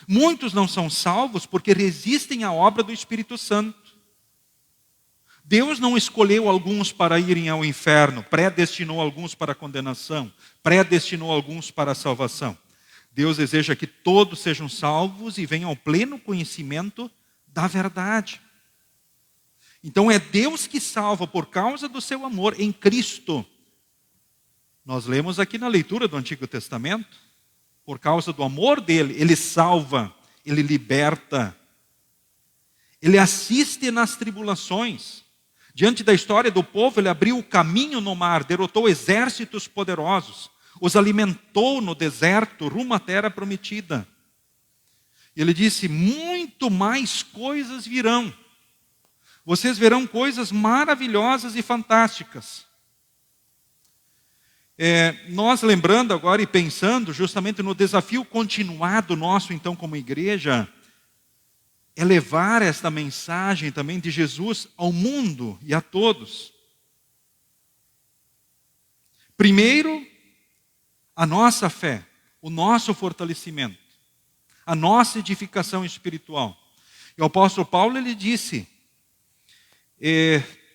Muitos não são salvos porque resistem à obra do Espírito Santo. Deus não escolheu alguns para irem ao inferno, predestinou alguns para a condenação, predestinou alguns para a salvação. Deus deseja que todos sejam salvos e venham ao pleno conhecimento da verdade. Então é Deus que salva por causa do seu amor em Cristo. Nós lemos aqui na leitura do Antigo Testamento, por causa do amor dele, ele salva, ele liberta, ele assiste nas tribulações. Diante da história do povo, ele abriu o caminho no mar, derrotou exércitos poderosos, os alimentou no deserto, rumo à terra prometida. Ele disse, muito mais coisas virão. Vocês verão coisas maravilhosas e fantásticas. Nós lembrando agora e pensando justamente no desafio continuado nosso, então, como igreja, é levar esta mensagem também de Jesus ao mundo e a todos. Primeiro, a nossa fé, o nosso fortalecimento, a nossa edificação espiritual. E o apóstolo Paulo, ele disse,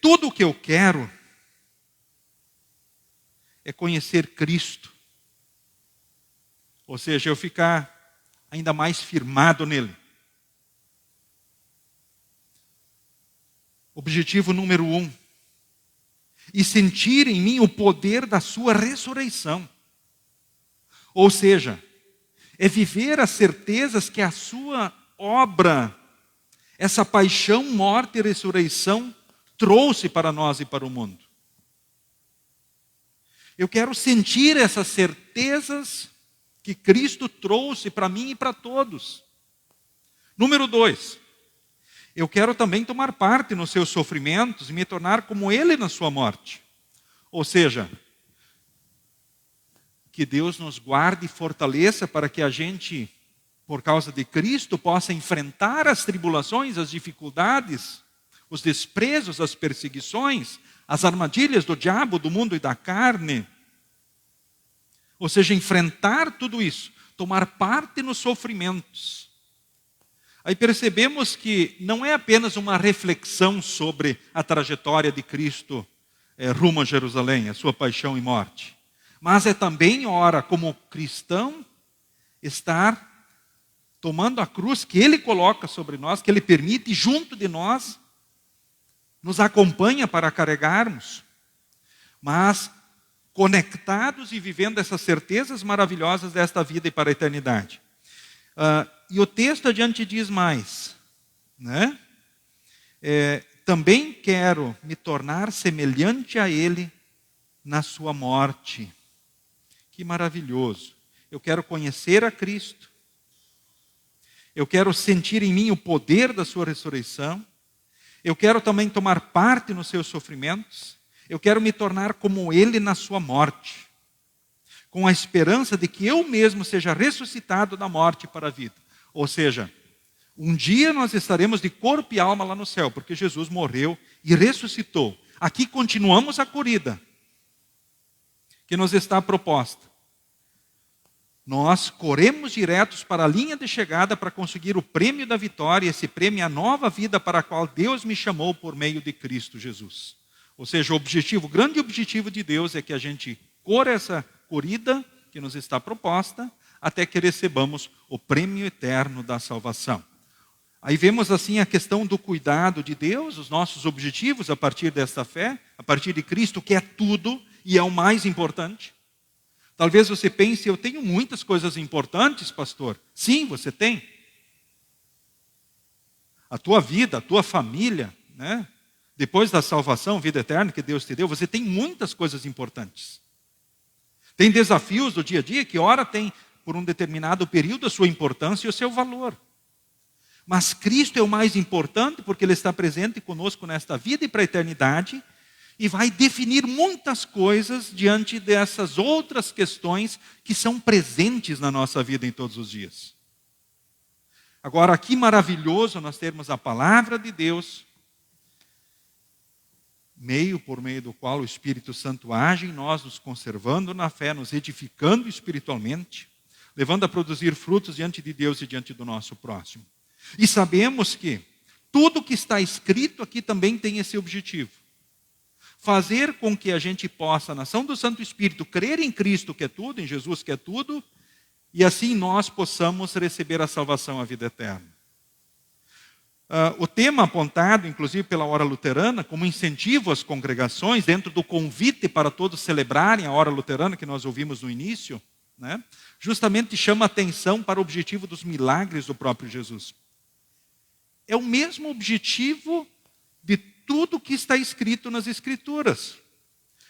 tudo o que eu quero é conhecer Cristo. Ou seja, eu ficar ainda mais firmado nele. Objetivo número 1. E sentir em mim o poder da sua ressurreição. Ou seja, é viver as certezas que a sua obra, essa paixão, morte e ressurreição, trouxe para nós e para o mundo. Eu quero sentir essas certezas que Cristo trouxe para mim e para todos. Número 2. Eu quero também tomar parte nos seus sofrimentos e me tornar como Ele na sua morte. Ou seja, que Deus nos guarde e fortaleça para que a gente, por causa de Cristo, possa enfrentar as tribulações, as dificuldades, os desprezos, as perseguições, as armadilhas do diabo, do mundo e da carne. Ou seja, enfrentar tudo isso, tomar parte nos sofrimentos. Aí percebemos que não é apenas uma reflexão sobre a trajetória de Cristo rumo a Jerusalém, a sua paixão e morte. Mas é também hora, como cristão, estar tomando a cruz que Ele coloca sobre nós, que Ele permite junto de nós, nos acompanha para carregarmos, mas conectados e vivendo essas certezas maravilhosas desta vida e para a eternidade. E o texto adiante diz mais, né? Também quero me tornar semelhante a Ele na sua morte. Que maravilhoso. Eu quero conhecer a Cristo. Eu quero sentir em mim o poder da sua ressurreição. Eu quero também tomar parte nos seus sofrimentos. Eu quero me tornar como Ele na sua morte. Com a esperança de que eu mesmo seja ressuscitado da morte para a vida. Ou seja, um dia nós estaremos de corpo e alma lá no céu, porque Jesus morreu e ressuscitou. Aqui continuamos a corrida que nos está proposta. Nós corremos diretos para a linha de chegada para conseguir o prêmio da vitória, esse prêmio é a nova vida para a qual Deus me chamou por meio de Cristo Jesus. Ou seja, o grande objetivo de Deus é que a gente corra essa corrida que nos está proposta, até que recebamos o prêmio eterno da salvação. Aí vemos assim a questão do cuidado de Deus, os nossos objetivos a partir desta fé, a partir de Cristo, que é tudo e é o mais importante. Talvez você pense, eu tenho muitas coisas importantes, pastor. Sim, você tem. A tua vida, a tua família, né? Depois da salvação, vida eterna que Deus te deu, você tem muitas coisas importantes. Tem desafios do dia a dia que, ora, tem, por um determinado período, a sua importância e o seu valor. Mas Cristo é o mais importante porque Ele está presente conosco nesta vida e para a eternidade e vai definir muitas coisas diante dessas outras questões que são presentes na nossa vida em todos os dias. Agora, que maravilhoso nós termos a palavra de Deus, por meio do qual o Espírito Santo age em nós, nos conservando na fé, nos edificando espiritualmente, levando a produzir frutos diante de Deus e diante do nosso próximo. E sabemos que tudo que está escrito aqui também tem esse objetivo. Fazer com que a gente possa, na ação do Santo Espírito, crer em Cristo que é tudo, em Jesus que é tudo, e assim nós possamos receber a salvação, a vida eterna. O tema apontado, inclusive pela Hora Luterana, como incentivo às congregações, dentro do convite para todos celebrarem a Hora Luterana que nós ouvimos no início, né, justamente chama atenção para o objetivo dos milagres do próprio Jesus. É o mesmo objetivo de tudo que está escrito nas Escrituras.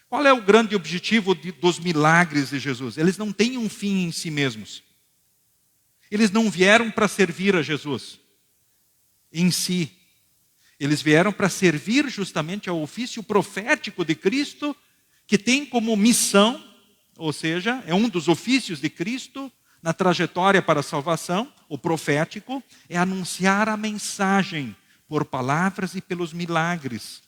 Qual é o grande objetivo dos milagres de Jesus? Eles não têm um fim em si mesmos. Eles não vieram para servir a Jesus em si. Eles vieram para servir justamente ao ofício profético de Cristo, que tem como missão, ou seja, é um dos ofícios de Cristo na trajetória para a salvação, o profético, é anunciar a mensagem por palavras e pelos milagres.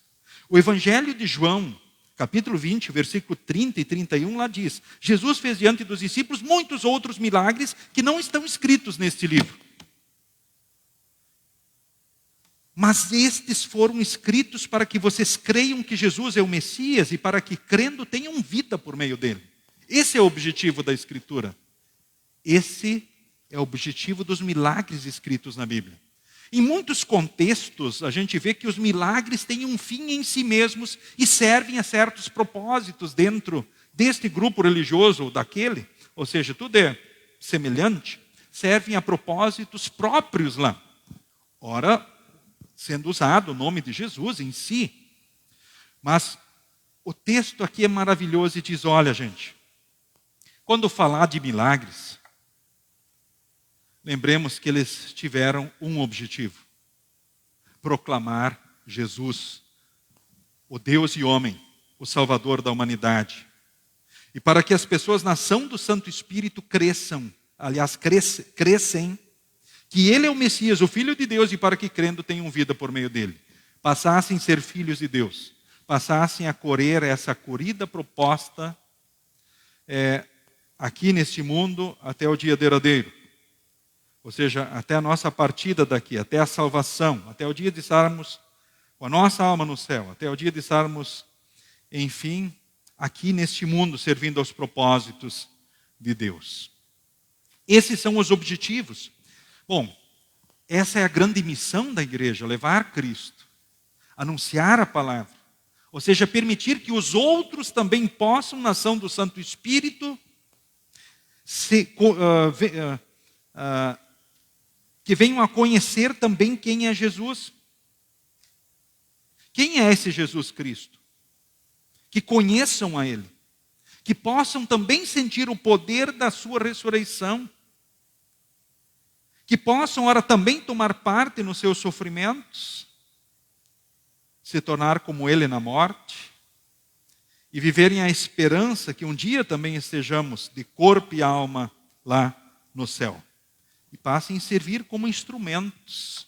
O Evangelho de João, capítulo 20, versículo 30 e 31, lá diz: Jesus fez diante dos discípulos muitos outros milagres que não estão escritos neste livro. Mas estes foram escritos para que vocês creiam que Jesus é o Messias e para que, crendo, tenham vida por meio dele. Esse é o objetivo da Escritura. Esse é o objetivo dos milagres escritos na Bíblia. Em muitos contextos, a gente vê que os milagres têm um fim em si mesmos e servem a certos propósitos dentro deste grupo religioso ou daquele, ou seja, tudo é semelhante, servem a propósitos próprios lá. Ora, sendo usado o nome de Jesus em si. Mas o texto aqui é maravilhoso e diz: olha, gente, quando falar de milagres, lembremos que eles tiveram um objetivo: proclamar Jesus, o Deus e homem, o Salvador da humanidade. E para que as pessoas na ação do Santo Espírito cresçam, aliás, crescem, que Ele é o Messias, o Filho de Deus, e para que crendo tenham vida por meio dele. Passassem a ser filhos de Deus, passassem a correr essa corrida proposta aqui neste mundo até o dia derradeiro. Ou seja, até a nossa partida daqui, até a salvação, até o dia de estarmos com a nossa alma no céu, até o dia de estarmos, enfim, aqui neste mundo, servindo aos propósitos de Deus. Esses são os objetivos. Bom, essa é a grande missão da igreja: levar Cristo, anunciar a palavra, ou seja, permitir que os outros também possam, na ação do Santo Espírito, que venham a conhecer também quem é Jesus. Quem é esse Jesus Cristo? Que conheçam a Ele, que possam também sentir o poder da sua ressurreição, que possam, ora, também tomar parte nos seus sofrimentos, se tornar como Ele na morte, e viverem a esperança que um dia também estejamos de corpo e alma lá no céu. E passem a servir como instrumentos.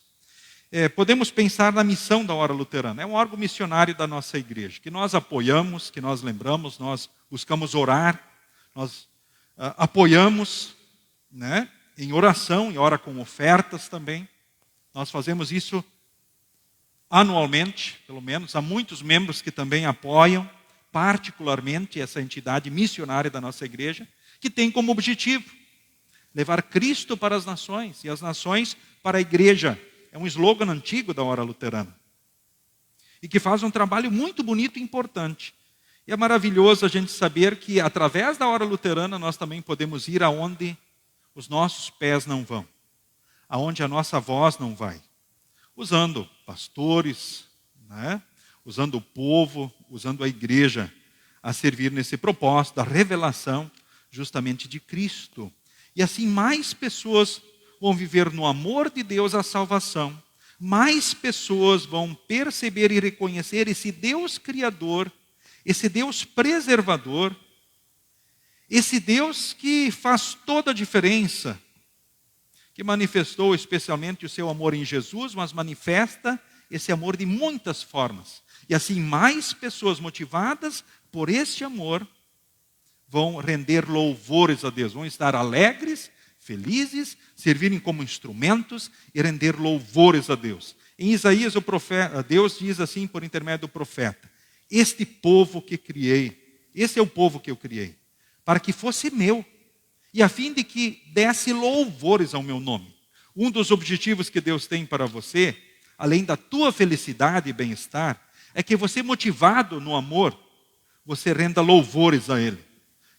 Podemos pensar na missão da Hora Luterana. É um órgão missionário da nossa igreja, que nós apoiamos, que nós lembramos, nós buscamos orar, nós apoiamos, né, em oração, e ora com ofertas também. Nós fazemos isso anualmente, pelo menos. Há muitos membros que também apoiam, particularmente, essa entidade missionária da nossa igreja, que tem como objetivo levar Cristo para as nações, e as nações para a igreja. É um slogan antigo da Hora Luterana. E que faz um trabalho muito bonito e importante. E é maravilhoso a gente saber que, através da Hora Luterana, nós também podemos ir aonde os nossos pés não vão, aonde a nossa voz não vai. Usando pastores, né? Usando o povo, usando a igreja a servir nesse propósito da revelação justamente de Cristo. E assim mais pessoas vão viver no amor de Deus a salvação. Mais pessoas vão perceber e reconhecer esse Deus criador, esse Deus preservador, esse Deus que faz toda a diferença, que manifestou especialmente o seu amor em Jesus, mas manifesta esse amor de muitas formas. E assim mais pessoas motivadas por este amor vão render louvores a Deus, vão estar alegres, felizes, servirem como instrumentos e render louvores a Deus. Em Isaías, Deus diz assim por intermédio do profeta: este povo que criei, esse é o povo que eu criei, para que fosse meu, e a fim de que desse louvores ao meu nome. Um dos objetivos que Deus tem para você, além da tua felicidade e bem-estar, é que você, motivado no amor, você renda louvores a Ele,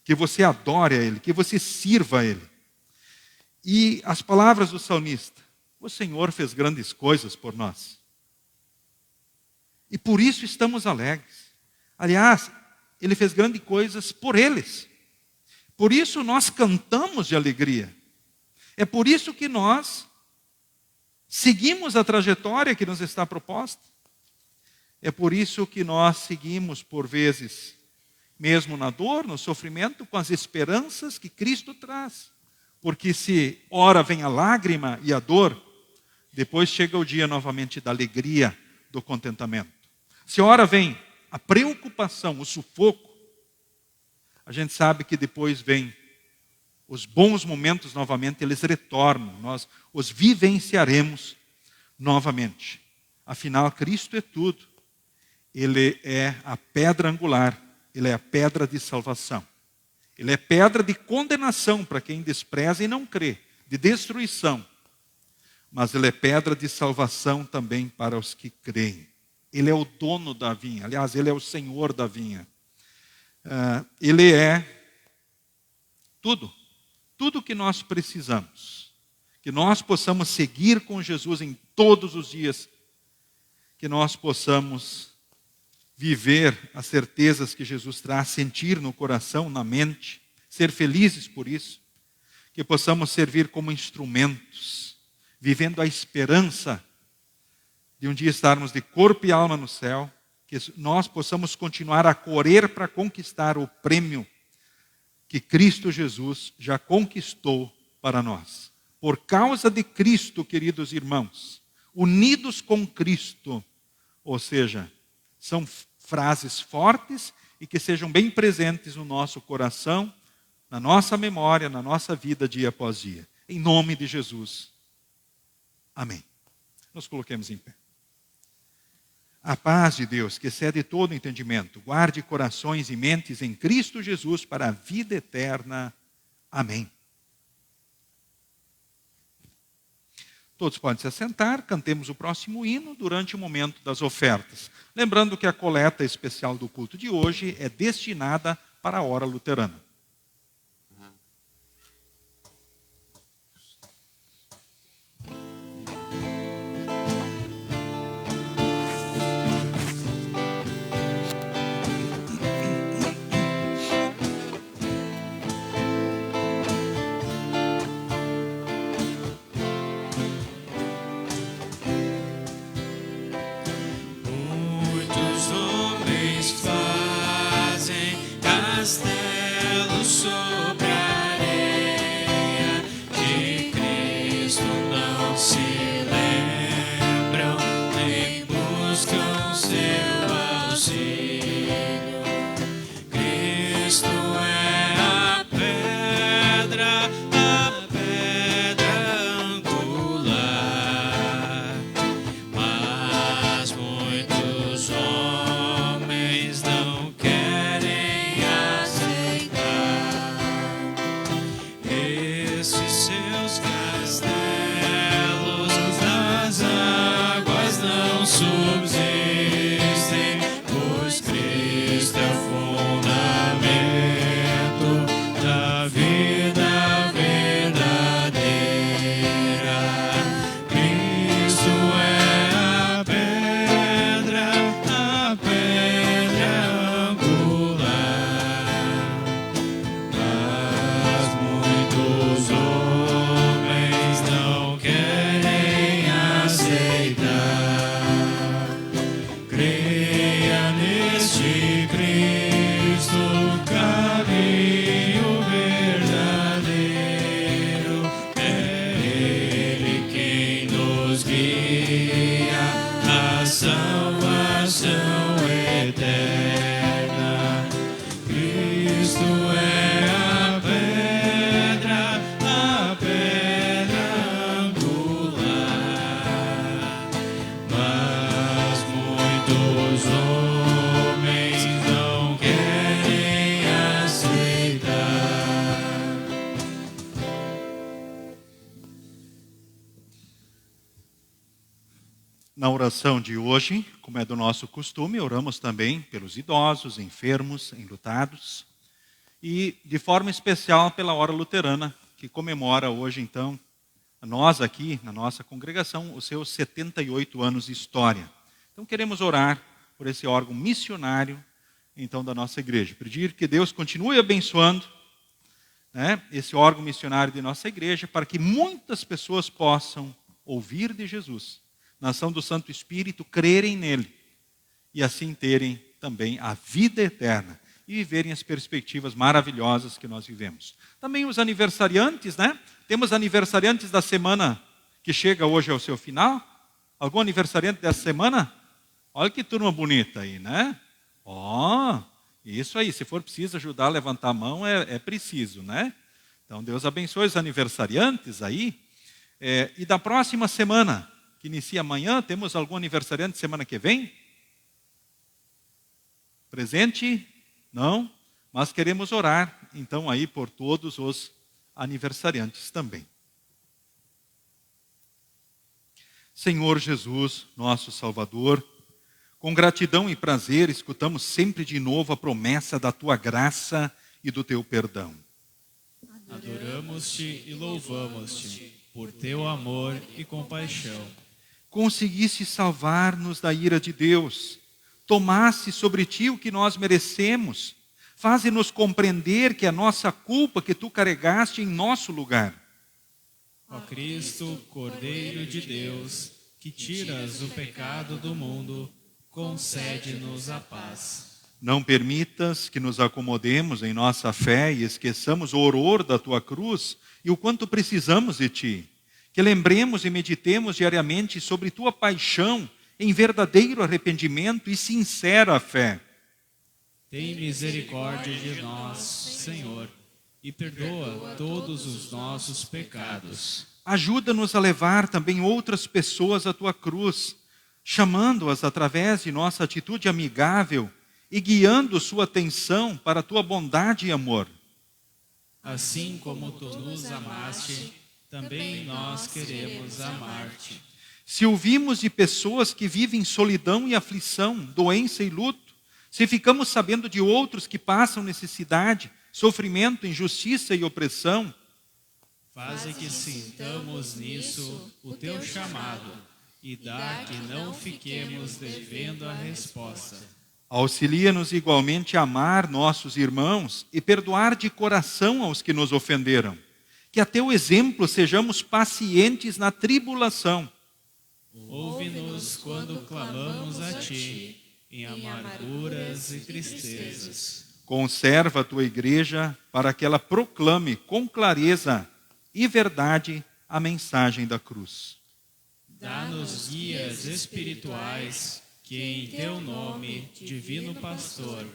que você adore a Ele, que você sirva a Ele. E as palavras do salmista: o Senhor fez grandes coisas por nós, e por isso estamos alegres. Aliás, Ele fez grandes coisas por eles, por isso nós cantamos de alegria. É por isso que nós seguimos a trajetória que nos está proposta. É por isso que nós seguimos, por vezes, mesmo na dor, no sofrimento, com as esperanças que Cristo traz. Porque se ora vem a lágrima e a dor, depois chega o dia novamente da alegria, do contentamento. Se ora vem a preocupação, o sufoco, a gente sabe que depois vem os bons momentos novamente, eles retornam, nós os vivenciaremos novamente. Afinal, Cristo é tudo. Ele é a pedra angular, Ele é a pedra de salvação. Ele é pedra de condenação para quem despreza e não crê, de destruição. Mas Ele é pedra de salvação também para os que creem. Ele é o dono da vinha, aliás, Ele é o Senhor da vinha. Ele é tudo que nós precisamos. Que nós possamos seguir com Jesus em todos os dias, que nós possamos viver as certezas que Jesus traz, sentir no coração, na mente, ser felizes por isso, que possamos servir como instrumentos, vivendo a esperança de um dia estarmos de corpo e alma no céu, que nós possamos continuar a correr para conquistar o prêmio que Cristo Jesus já conquistou para nós. Por causa de Cristo, queridos irmãos, unidos com Cristo, ou seja, são frases fortes e que sejam bem presentes no nosso coração, na nossa memória, na nossa vida dia após dia. Em nome de Jesus. Amém. Nos coloquemos em pé. A paz de Deus, que excede todo entendimento, guarde corações e mentes em Cristo Jesus para a vida eterna. Amém. Todos podem se assentar, cantemos o próximo hino durante o momento das ofertas. Lembrando que a coleta especial do culto de hoje é destinada para a hora luterana. Muitos homens fazem castelos sobre a areia, de Cristo não se lembram, nem buscam seu auxílio. Cristo é a pedra angular, mas muitos homens não querem aceitar. Esses seus castelos nas águas não subsistem, pois Cristo é o fundamento da vida verdadeira. Cristo é a pedra angular, Na oração de hoje, como é do nosso costume, oramos também pelos idosos, enfermos, enlutados e, de forma especial, pela hora luterana, que comemora hoje, então, nós aqui, na nossa congregação, os seus 78 anos de história. Então, queremos orar por esse órgão missionário, então, da nossa igreja. Pedir que Deus continue abençoando, né, esse órgão missionário de nossa igreja, para que muitas pessoas possam ouvir de Jesus, na ação do Santo Espírito, crerem nele e assim terem também a vida eterna e viverem as perspectivas maravilhosas que nós vivemos. Também os aniversariantes, né? Temos aniversariantes da semana que chega hoje ao seu final. Algum aniversariante dessa semana? Olha que turma bonita aí, né? Isso aí, se for preciso ajudar a levantar a mão, é preciso, né? Então, Deus abençoe os aniversariantes aí. E da próxima semana, que inicia amanhã, temos algum aniversariante semana que vem? Presente? Não? Mas queremos orar, então, aí por todos os aniversariantes também. Senhor Jesus, nosso Salvador, com gratidão e prazer, escutamos sempre de novo a promessa da Tua graça e do Teu perdão. Adoramos-te e louvamos-te por Teu amor e compaixão. Conseguiste salvar-nos da ira de Deus, tomaste sobre Ti o que nós merecemos, faze-nos compreender que a nossa culpa que Tu carregaste em nosso lugar. Ó Cristo, Cordeiro de Deus, que tiras o pecado do mundo, concede-nos a paz. Não permitas que nos acomodemos em nossa fé e esqueçamos o horror da Tua cruz e o quanto precisamos de Ti. Que lembremos e meditemos diariamente sobre Tua paixão em verdadeiro arrependimento e sincera fé. Tem misericórdia de nós, Senhor, e perdoa todos os nossos pecados. Ajuda-nos a levar também outras pessoas à Tua cruz, chamando-as através de nossa atitude amigável e guiando sua atenção para a Tua bondade e amor. Assim como Tu nos amaste, também nós queremos amar-te. Se ouvimos de pessoas que vivem solidão e aflição, doença e luto, se ficamos sabendo de outros que passam necessidade, sofrimento, injustiça e opressão, faze que sintamos nisso o Teu chamado e dá que não fiquemos devendo a resposta. Auxilia-nos igualmente a amar nossos irmãos e perdoar de coração aos que nos ofenderam. Que a Teu exemplo sejamos pacientes na tribulação. Ouve-nos quando clamamos a Ti, em amarguras e tristezas. Conserva a Tua igreja para que ela proclame com clareza e verdade a mensagem da cruz. Dá-nos guias espirituais que em Teu nome, Divino Pastor,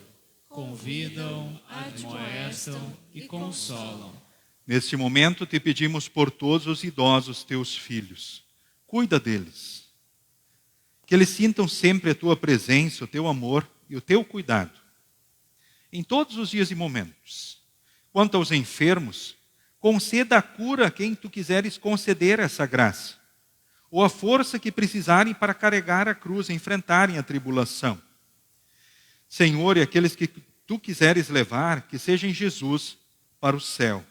convidam, admoestam e consolam. Neste momento te pedimos por todos os idosos Teus filhos. Cuida deles. Que eles sintam sempre a Tua presença, o Teu amor e o Teu cuidado. Em todos os dias e momentos. Quanto aos enfermos, conceda a cura a quem Tu quiseres conceder essa graça. Ou a força que precisarem para carregar a cruz, enfrentarem a tribulação. Senhor, e aqueles que Tu quiseres levar, que seja em Jesus para o céu.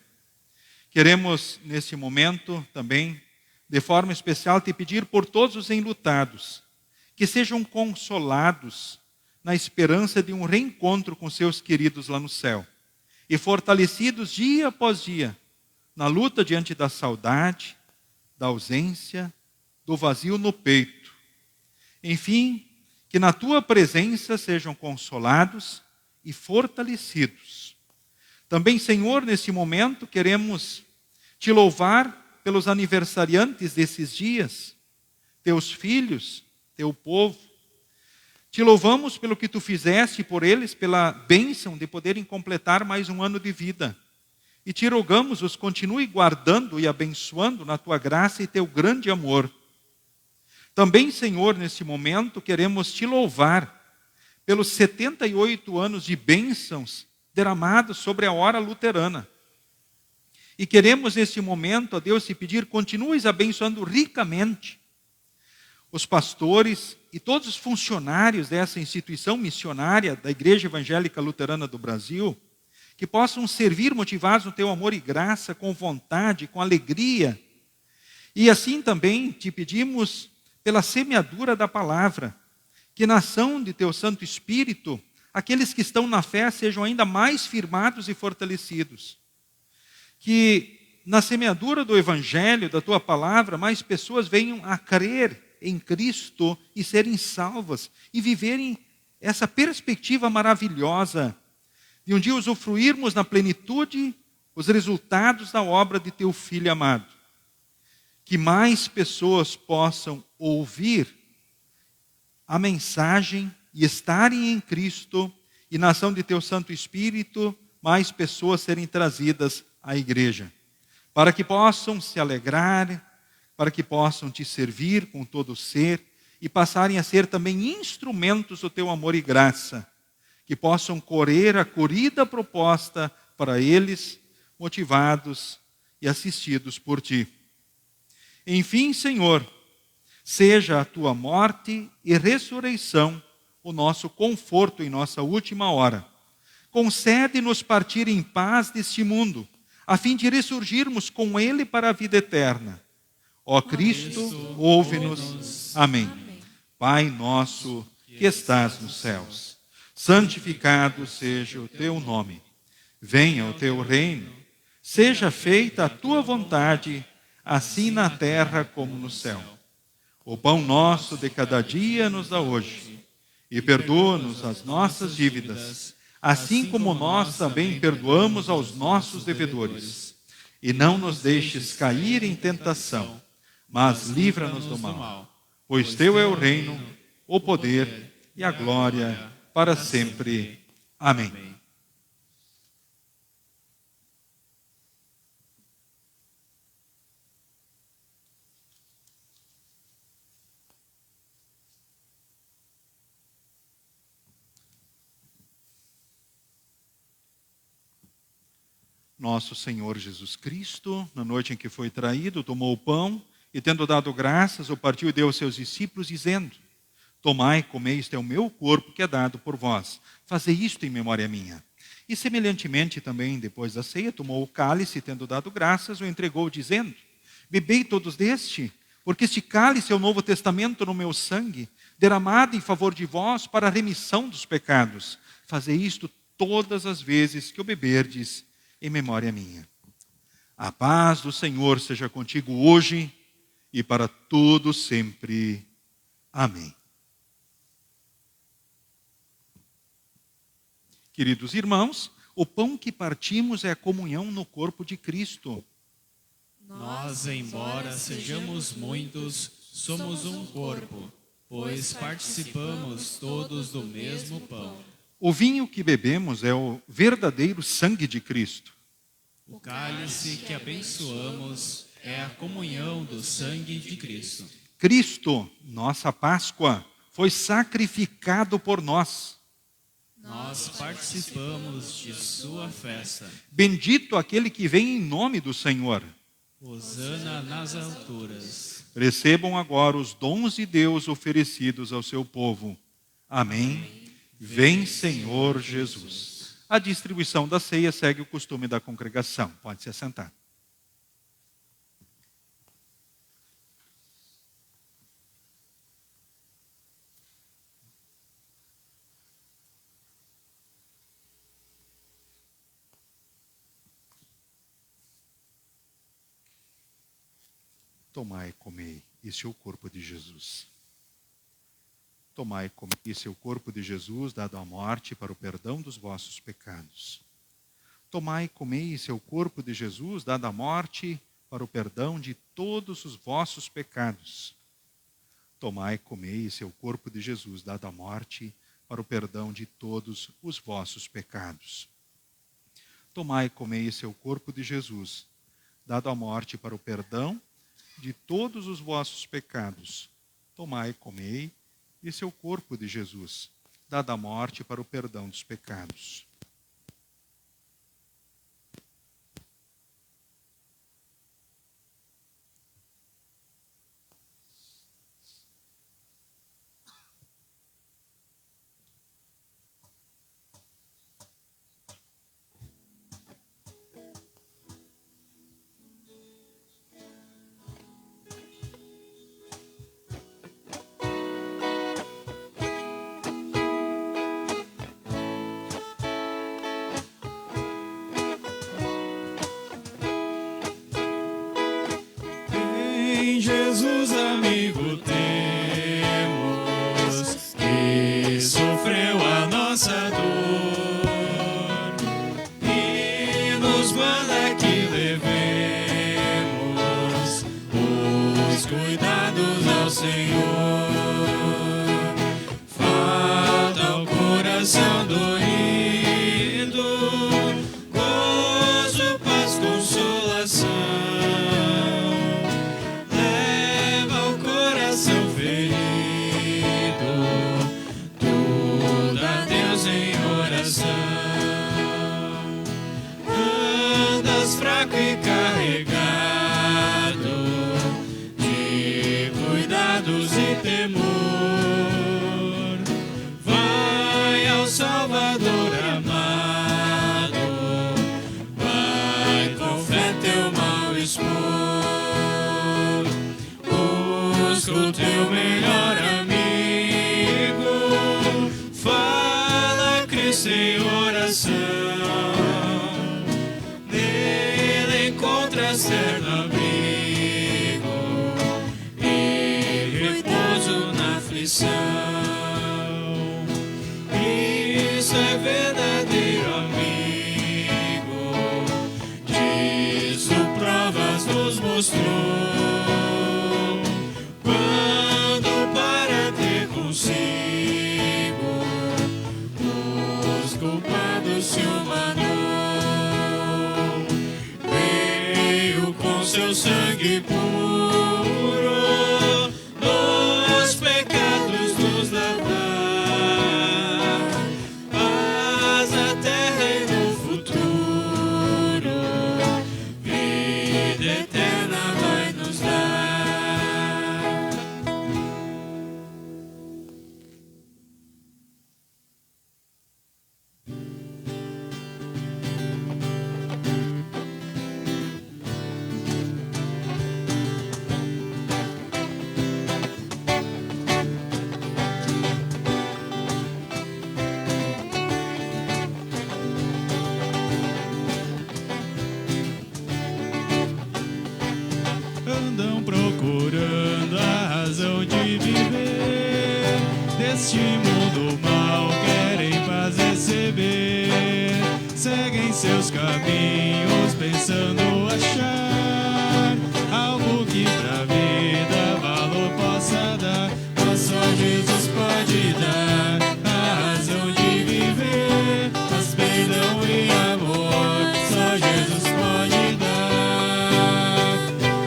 Queremos, neste momento, também, de forma especial, te pedir por todos os enlutados, que sejam consolados na esperança de um reencontro com seus queridos lá no céu, e fortalecidos dia após dia, na luta diante da saudade, da ausência, do vazio no peito. Enfim, que na Tua presença sejam consolados e fortalecidos. Também, Senhor, nesse momento, queremos Te louvar pelos aniversariantes desses dias, Teus filhos, Teu povo. Te louvamos pelo que Tu fizeste por eles, pela bênção de poderem completar mais um ano de vida. E Te rogamos, os continue guardando e abençoando na Tua graça e Teu grande amor. Também, Senhor, nesse momento, queremos Te louvar pelos 78 anos de bênçãos derramados sobre a hora luterana. E queremos, neste momento, a Deus, te pedir, continues abençoando ricamente os pastores e todos os funcionários dessa instituição missionária da Igreja Evangélica Luterana do Brasil, que possam servir motivados no teu amor e graça, com vontade, com alegria. E assim também te pedimos pela semeadura da palavra, que na ação de teu Santo Espírito, aqueles que estão na fé sejam ainda mais firmados e fortalecidos. Que na semeadura do Evangelho, da tua palavra, mais pessoas venham a crer em Cristo e serem salvas e viverem essa perspectiva maravilhosa de um dia usufruirmos na plenitude os resultados da obra de teu Filho amado. Que mais pessoas possam ouvir a mensagem e estarem em Cristo, e na ação de teu Santo Espírito, mais pessoas serem trazidas à igreja, para que possam se alegrar, para que possam te servir com todo o ser, e passarem a ser também instrumentos do teu amor e graça, que possam correr a corrida proposta para eles, motivados e assistidos por ti. Enfim, Senhor, seja a tua morte e ressurreição o nosso conforto em nossa última hora. Concede-nos partir em paz deste mundo, a fim de ressurgirmos com Ele para a vida eterna. Ó Cristo, ouve-nos. Amém. Pai nosso que estás nos céus, santificado seja o teu nome. Venha o teu reino. Seja feita a tua vontade, assim na terra como no céu. O pão nosso de cada dia nos dá hoje. E perdoa-nos as nossas dívidas, assim como nós também perdoamos aos nossos devedores. E não nos deixes cair em tentação, mas livra-nos do mal. Pois teu é o reino, o poder e a glória para sempre. Amém. Nosso Senhor Jesus Cristo, na noite em que foi traído, tomou o pão e, tendo dado graças, o partiu e deu aos seus discípulos, dizendo: Tomai, comei, este é o meu corpo que é dado por vós. Fazei isto em memória minha. E semelhantemente também, depois da ceia, tomou o cálice e, tendo dado graças, o entregou, dizendo: Bebei todos deste, porque este cálice é o novo testamento no meu sangue, derramado em favor de vós para a remissão dos pecados. Fazei isto todas as vezes que o beberdes, em memória minha. A paz do Senhor seja contigo hoje e para todo sempre. Amém. Queridos irmãos, o pão que partimos é a comunhão no corpo de Cristo. Nós, embora sejamos muitos, somos um corpo, pois participamos todos do mesmo pão. O vinho que bebemos é o verdadeiro sangue de Cristo. O cálice que abençoamos é a comunhão do sangue de Cristo. Cristo, nossa Páscoa, foi sacrificado por nós. Nós participamos de sua festa. Bendito aquele que vem em nome do Senhor. Hosana nas alturas. Recebam agora os dons de Deus oferecidos ao seu povo. Amém. Vem, Senhor Jesus. A distribuição da ceia segue o costume da congregação. Pode se assentar. Tomai e comei, este é o corpo de Jesus. Tomai e comei, este é o corpo de Jesus, dado à morte para o perdão dos vossos pecados. Tomai e comei, este é o corpo de Jesus, dado à morte para o perdão de todos os vossos pecados. Tomai e comei, este é o corpo de Jesus, dado à morte para o perdão de todos os vossos pecados. Tomai e comei, este é o corpo de Jesus, dado à morte para o perdão de todos os vossos pecados. Tomai e comei, esse é o corpo de Jesus, dado à morte para o perdão dos pecados. Jesus, amigo temos, que sofreu a nossa dor e nos manda que levemos os cuidados ao Senhor. Falta o coração doído, gozo, paz, consolação. Leva o coração ferido, tudo a Deus em oração. Andas fraco e carregado de cuidados e temor. Vai ao Salvador amado, vai com fé teu mal expor. Busca o teu melhor amigo, fala Cristo em oração. Nele encontras certo abrigo e repouso na aflição. Isso é verdadeiro amigo, disso provas nos mostrou. Quando para ter consigo os culpados se humanou, veio com seu sangue puro dos pecados nos lavar. Paz na terra e no futuro, vida eterna vai nos dar. Andam procurando a razão de viver, deste mundo mal querem paz receber. Seguem seus caminhos pensando achar algo que pra vida valor possa dar, mas só Jesus pode dar a razão de viver, paz, perdão e amor, só Jesus pode dar.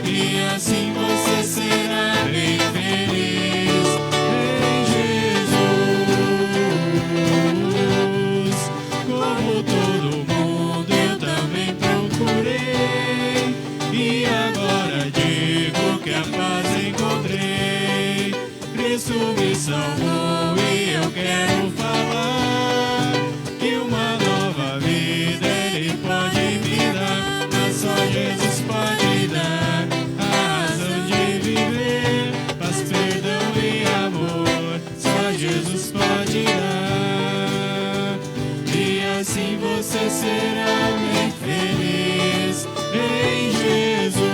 E assim você será bem feliz em Jesus. Como todo mundo eu também procurei, e agora digo que a paz encontrei. Cristo me salvou e eu quero falar que uma nova vida Ele pode me dar, mas só Jesus pode dar a razão de viver, paz, perdão e amor, só Jesus pode dar. E assim você será bem feliz em Jesus.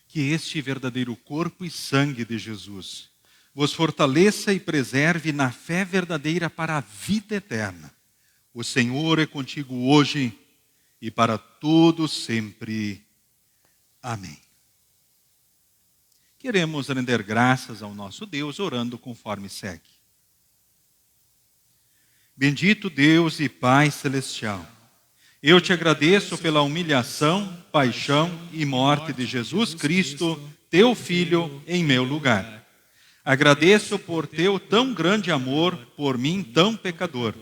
Que este verdadeiro corpo e sangue de Jesus vos fortaleça e preserve na fé verdadeira para a vida eterna. O Senhor é contigo hoje e para todo sempre. Amém. Queremos render graças ao nosso Deus orando conforme segue. Bendito Deus e Pai Celestial, eu te agradeço pela humilhação, paixão e morte de Jesus Cristo, teu Filho, em meu lugar. Agradeço por teu tão grande amor por mim, tão pecador.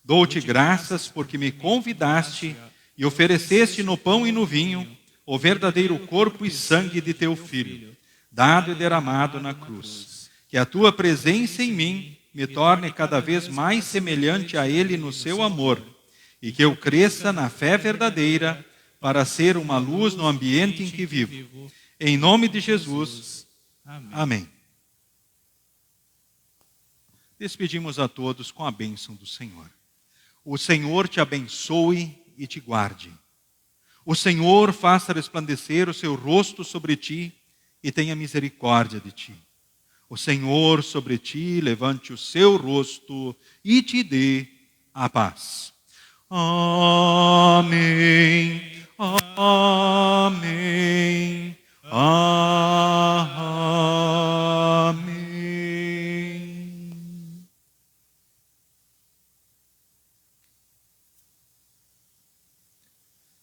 Dou-te graças porque me convidaste e ofereceste no pão e no vinho o verdadeiro corpo e sangue de teu Filho, dado e derramado na cruz. Que a tua presença em mim me torne cada vez mais semelhante a Ele no seu amor, e que eu cresça na fé verdadeira para ser uma luz no ambiente em que vivo. Em nome de Jesus. Amém. Despedimos a todos com a bênção do Senhor. O Senhor te abençoe e te guarde. O Senhor faça resplandecer o seu rosto sobre ti e tenha misericórdia de ti. O Senhor sobre ti levante o seu rosto e te dê a paz. Amém. Amém. Amém.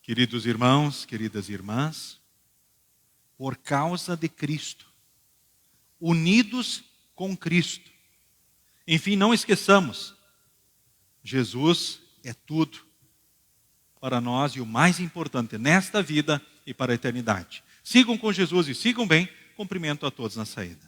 Queridos irmãos, queridas irmãs, por causa de Cristo, unidos com Cristo. Enfim, não esqueçamos, Jesus é tudo para nós e o mais importante nesta vida e para a eternidade. Sigam com Jesus e sigam bem. Cumprimento a todos na saída.